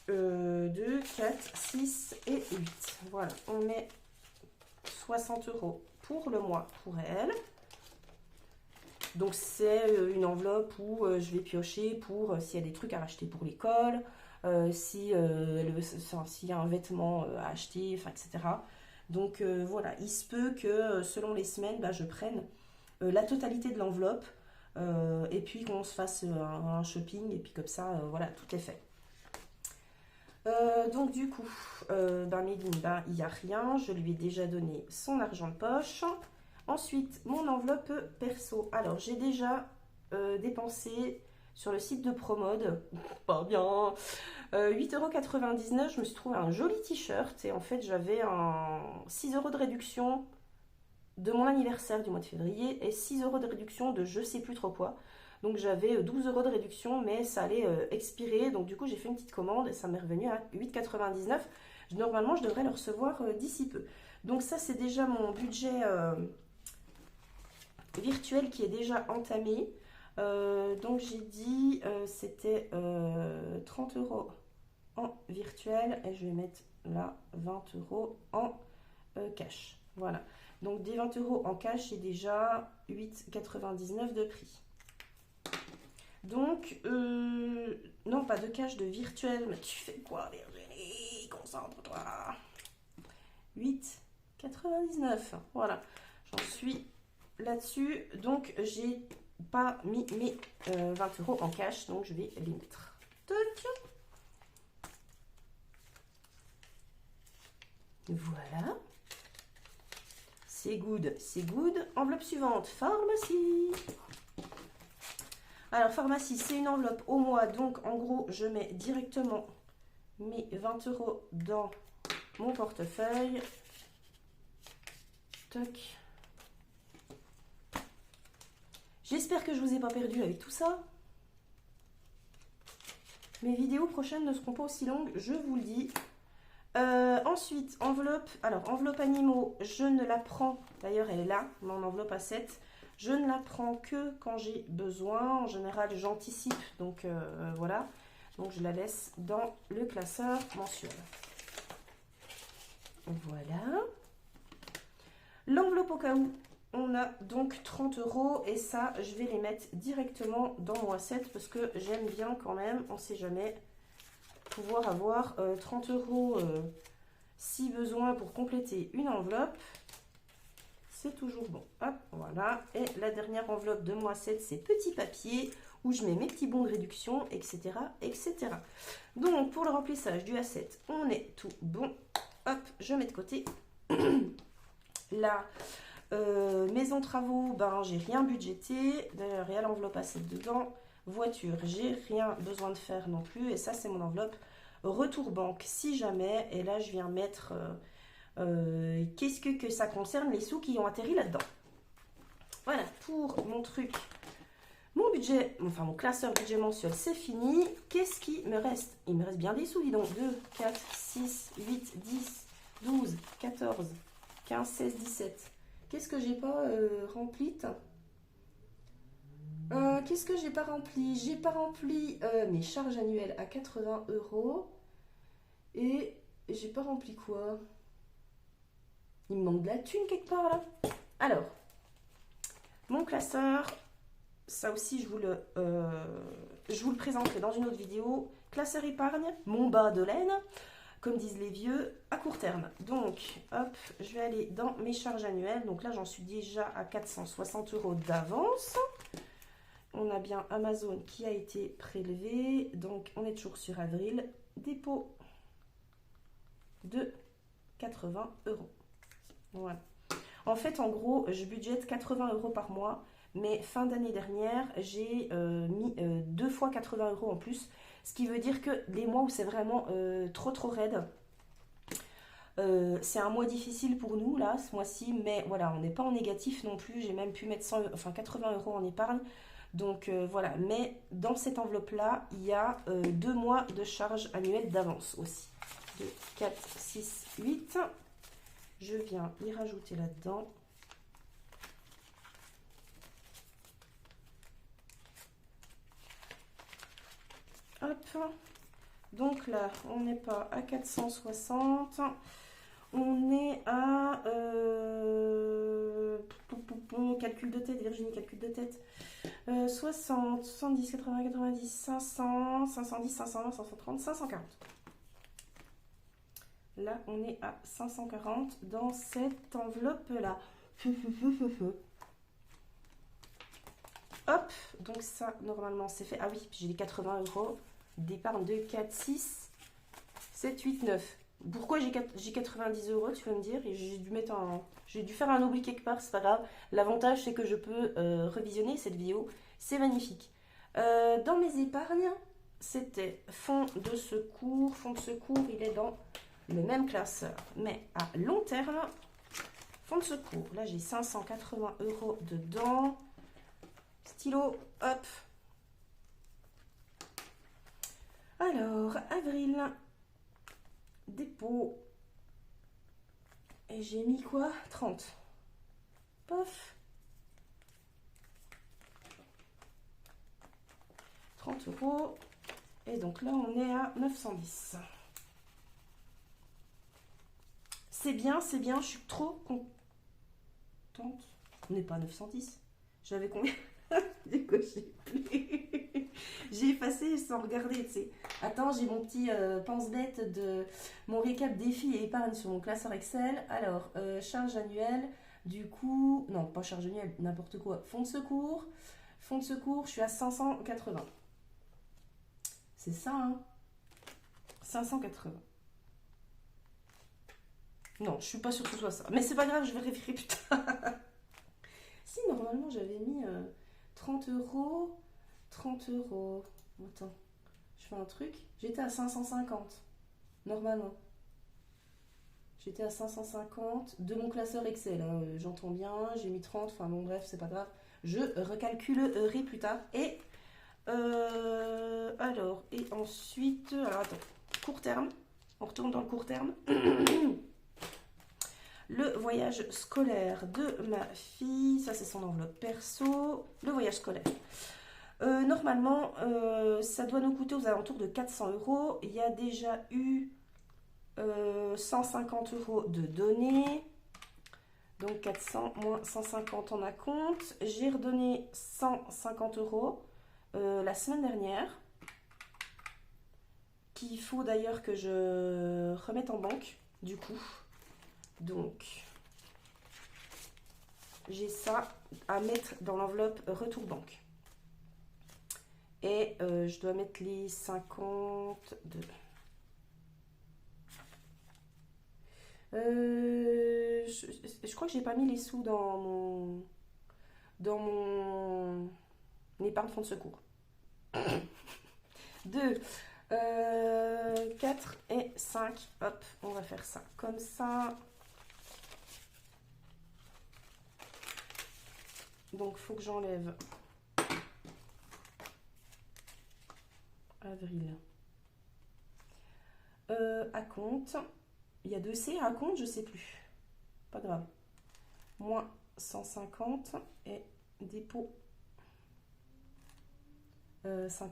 Speaker 1: 2, 4, 6 et 8. Voilà, on met 60 euros pour le mois pour elle. Donc, c'est une enveloppe où je vais piocher pour s'il y a des trucs à racheter pour l'école. S'il y a un vêtement à acheter, enfin, etc. Donc voilà, il se peut que selon les semaines, bah, je prenne la totalité de l'enveloppe et puis qu'on se fasse un shopping et puis comme ça, voilà, tout est fait. Donc du coup, Méline, il n'y a rien, je lui ai déjà donné son argent de poche. Ensuite, mon enveloppe perso. Alors, j'ai déjà dépensé sur le site de Promode, pas bien, 8,99 €. Je me suis trouvé un joli t-shirt et en fait, j'avais 6 euros de réduction de mon anniversaire du mois de février et 6 euros de réduction de je sais plus trop quoi. Donc j'avais 12 euros de réduction, mais ça allait expirer. Donc du coup, j'ai fait une petite commande et ça m'est revenu à 8,99 €. Normalement, je devrais le recevoir d'ici peu. Donc ça, c'est déjà mon budget virtuel qui est déjà entamé. Donc j'ai dit c'était 30 euros en virtuel et je vais mettre là 20 euros en cash. Voilà. Donc des 20 euros en cash, j'ai déjà 8,99 € de prix. Donc, non, pas de cash, de virtuel. Mais tu fais quoi, Virginie? Concentre-toi. 8,99 €. Voilà. J'en suis là-dessus. Donc, j'ai pas mis mes 20 euros en cash. Donc, je vais les mettre. Toc. Voilà. C'est good, c'est good. Enveloppe suivante, pharmacie. Alors, pharmacie, c'est une enveloppe au mois. Donc, en gros, je mets directement mes 20 euros dans mon portefeuille. Toc. J'espère que je vous ai pas perdu avec tout ça. Mes vidéos prochaines ne seront pas aussi longues, je vous le dis. Ensuite, enveloppe. Alors, enveloppe animaux, je ne la prends. D'ailleurs, elle est là, mon enveloppe à 7. Je ne la prends que quand j'ai besoin. En général, j'anticipe. Donc, voilà. Donc, je la laisse dans le classeur mensuel. Voilà. L'enveloppe au cas où. On a donc 30 euros. Et ça, je vais les mettre directement dans mon A7 parce que j'aime bien quand même, on ne sait jamais, pouvoir avoir 30 euros si besoin pour compléter une enveloppe. C'est toujours bon. Hop, voilà. Et la dernière enveloppe de mois 7, c'est petit papier où je mets mes petits bons de réduction, etc., etc. Donc, pour le remplissage du A7, on est tout bon. Hop, je mets de côté. Là, maison travaux, ben, j'ai rien budgété. D'ailleurs, il y a l'enveloppe A7 dedans. Voiture, j'ai rien besoin de faire non plus. Et ça, c'est mon enveloppe retour banque, si jamais. Et là, je viens mettre... qu'est-ce que ça concerne les sous qui ont atterri là-dedans. Voilà, pour mon truc, mon budget, enfin mon classeur budget mensuel, c'est fini. Qu'est-ce qui me reste? Il me reste bien des sous, dis donc. 2, 4, 6, 8, 10, 12, 14, 15, 16, 17. Qu'est-ce que j'ai pas rempli? Qu'est-ce que j'ai pas rempli? J'ai pas rempli mes charges annuelles à 80 euros. Et j'ai pas rempli quoi? Il me manque de la thune quelque part là. Alors, mon classeur, ça aussi, je vous le présenterai dans une autre vidéo. Classeur épargne, mon bas de laine, comme disent les vieux, à court terme. Donc, hop, je vais aller dans mes charges annuelles. Donc là, j'en suis déjà à 460 € d'avance. On a bien Amazon qui a été prélevé. Donc, on est toujours sur avril. Dépôt de 80 €. Voilà. En fait, en gros, je budgète 80 € par mois. Mais fin d'année dernière, j'ai mis 2 fois 80 € en plus. Ce qui veut dire que les mois où c'est vraiment trop raide, c'est un mois difficile pour nous, là, ce mois-ci. Mais voilà, on n'est pas en négatif non plus. J'ai même pu mettre 80 € en épargne. Donc voilà, mais dans cette enveloppe-là, il y a 2 mois de charges annuelles d'avance aussi. 2, 4, 6, 8. Je viens y rajouter là-dedans. Hop. Donc là, on n'est pas à 460. On est à... calcul de tête, Virginie, calcul de tête. 60, 70, 80, 90, 500, 510, 520, 530, 540. Là, on est à 540 dans cette enveloppe-là. Hop, donc ça, normalement, c'est fait. Ah oui, j'ai les 80 € d'épargne de 4, 6, 7, 8, 9. Pourquoi j'ai 90 €, tu vas me dire, et j'ai dû faire un oubli quelque part, c'est pas grave. L'avantage, c'est que je peux revisionner cette vidéo. C'est magnifique. Dans mes épargnes, c'était fonds de secours. Fonds de secours, il est dans le même classeur. Mais à long terme, fonds de secours. Là, j'ai 580 € dedans. Stylo, hop. Alors, avril, dépôt. Et j'ai mis quoi? 30. Pof. 30 €. Et donc là, on est à 910. C'est bien, je suis trop contente. On n'est pas à 910. J'avais combien? Du coup, j'ai effacé sans regarder, tu sais. Attends, j'ai mon petit pense-bête de mon récap défi et épargne sur mon classeur Excel. Alors, charge annuelle, du coup... Non, pas charge annuelle, n'importe quoi. Fonds de secours. Fonds de secours, je suis à 580. C'est ça, hein? 580. Non, je suis pas sûre que ce soit ça. Mais c'est pas grave, je vais vérifier plus tard. Si, normalement, j'avais mis 30 €. 30 €. Attends, je fais un truc. J'étais à 550. Normalement. J'étais à 550 de mon classeur Excel. Hein. J'entends bien, j'ai mis 30. Enfin bon, bref, c'est pas grave. Je recalculerai plus tard. Et alors, et ensuite... Alors, attends. Court terme. On retourne dans le court terme. Le voyage scolaire de ma fille, ça c'est son enveloppe perso. Le voyage scolaire. Normalement, ça doit nous coûter aux alentours de 400 €. Il y a déjà eu 150 € de données. Donc 400 moins 150 en acompte. J'ai redonné 150 € la semaine dernière. Qu'il faut d'ailleurs que je remette en banque, du coup. Donc, j'ai ça à mettre dans l'enveloppe retour banque. Et je dois mettre les 52. Je crois que j'ai pas mis les sous dans mon épargne fonds de secours. 2, 4 et 5. Hop, on va faire ça comme ça. Donc, il faut que j'enlève avril. À compte. Il y a 2 C à compte, je sais plus. Pas grave. Moins 150 et dépôt 50.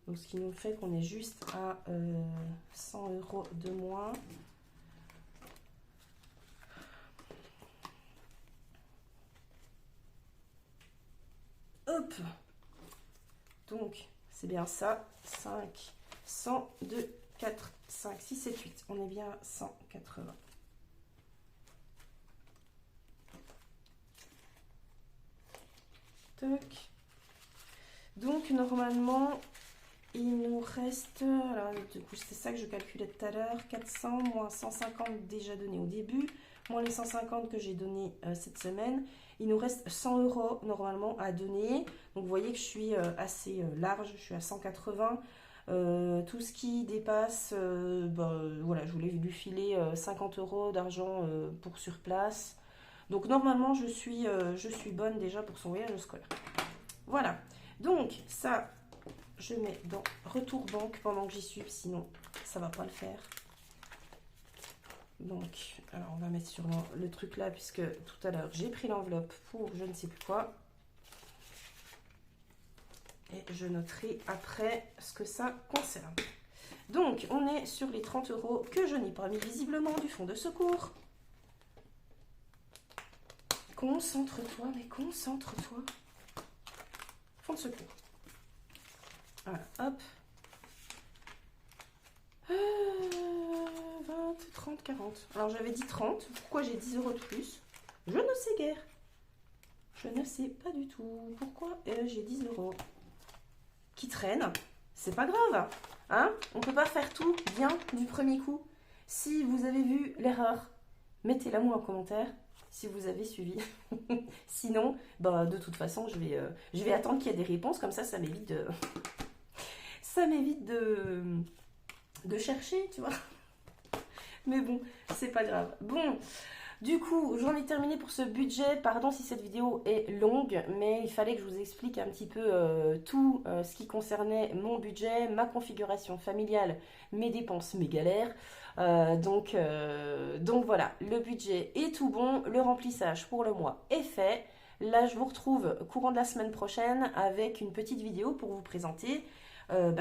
Speaker 1: Donc, ce qui nous fait qu'on est juste à 100 € de moins. Hop. Donc, c'est bien ça. 5, 100, 2, 4, 5, 6, 7, 8. On est bien à 180. Toc. Donc, normalement, il nous reste... Alors, du coup, c'est ça que je calculais tout à l'heure. 400 moins 150 déjà donné au début, moins les 150 que j'ai donné cette semaine. Il nous reste 100 € normalement à donner. Donc, vous voyez que je suis assez large. Je suis à 180. Tout ce qui dépasse, voilà, je voulais lui filer 50 € d'argent pour sur place. Donc, normalement, je suis bonne déjà pour son voyage scolaire. Voilà. Donc, ça, je mets dans retour banque pendant que j'y suis. Sinon, ça va pas le faire. Donc, alors on va mettre sur le truc là, puisque tout à l'heure j'ai pris l'enveloppe pour je ne sais plus quoi. Et je noterai après ce que ça concerne. Donc, on est sur les 30 € que je n'ai pas mis visiblement du fonds de secours. Concentre-toi, mais concentre-toi. Fonds de secours. Voilà, hop. 20, 30, 40. Alors j'avais dit 30. Pourquoi j'ai 10 € de plus? Je ne sais guère. Je ne sais pas du tout. Pourquoi j'ai 10 € qui traînent? C'est pas grave. Hein? On peut pas faire tout bien du premier coup. Si vous avez vu l'erreur, mettez-la moi en commentaire. Si vous avez suivi. Sinon, bah, de toute façon, je vais attendre qu'il y ait des réponses. Comme ça m'évite de... ça m'évite de chercher, tu vois. Mais bon, c'est pas grave. Bon, du coup, j'en ai terminé pour ce budget. Pardon si cette vidéo est longue, mais il fallait que je vous explique un petit peu tout ce qui concernait mon budget, ma configuration familiale, mes dépenses, mes galères. Donc voilà, le budget est tout bon. Le remplissage pour le mois est fait. Là, je vous retrouve courant de la semaine prochaine avec une petite vidéo pour vous présenter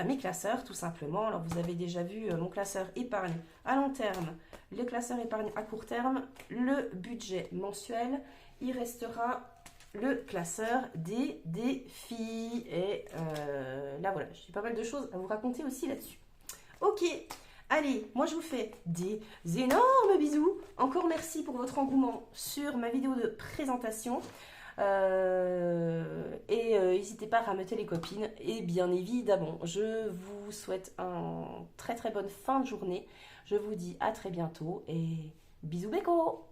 Speaker 1: mes classeurs tout simplement. Alors vous avez déjà vu mon classeur épargne à long terme, le classeur épargne à court terme, le budget mensuel. Il restera le classeur des défis. Et là voilà, j'ai pas mal de choses à vous raconter aussi là-dessus. Ok, allez, moi je vous fais des énormes bisous. Encore merci pour votre engouement sur ma vidéo de présentation. N'hésitez pas à rameuter les copines. Et bien évidemment, je vous souhaite une très très bonne fin de journée. Je vous dis à très bientôt et bisous béco.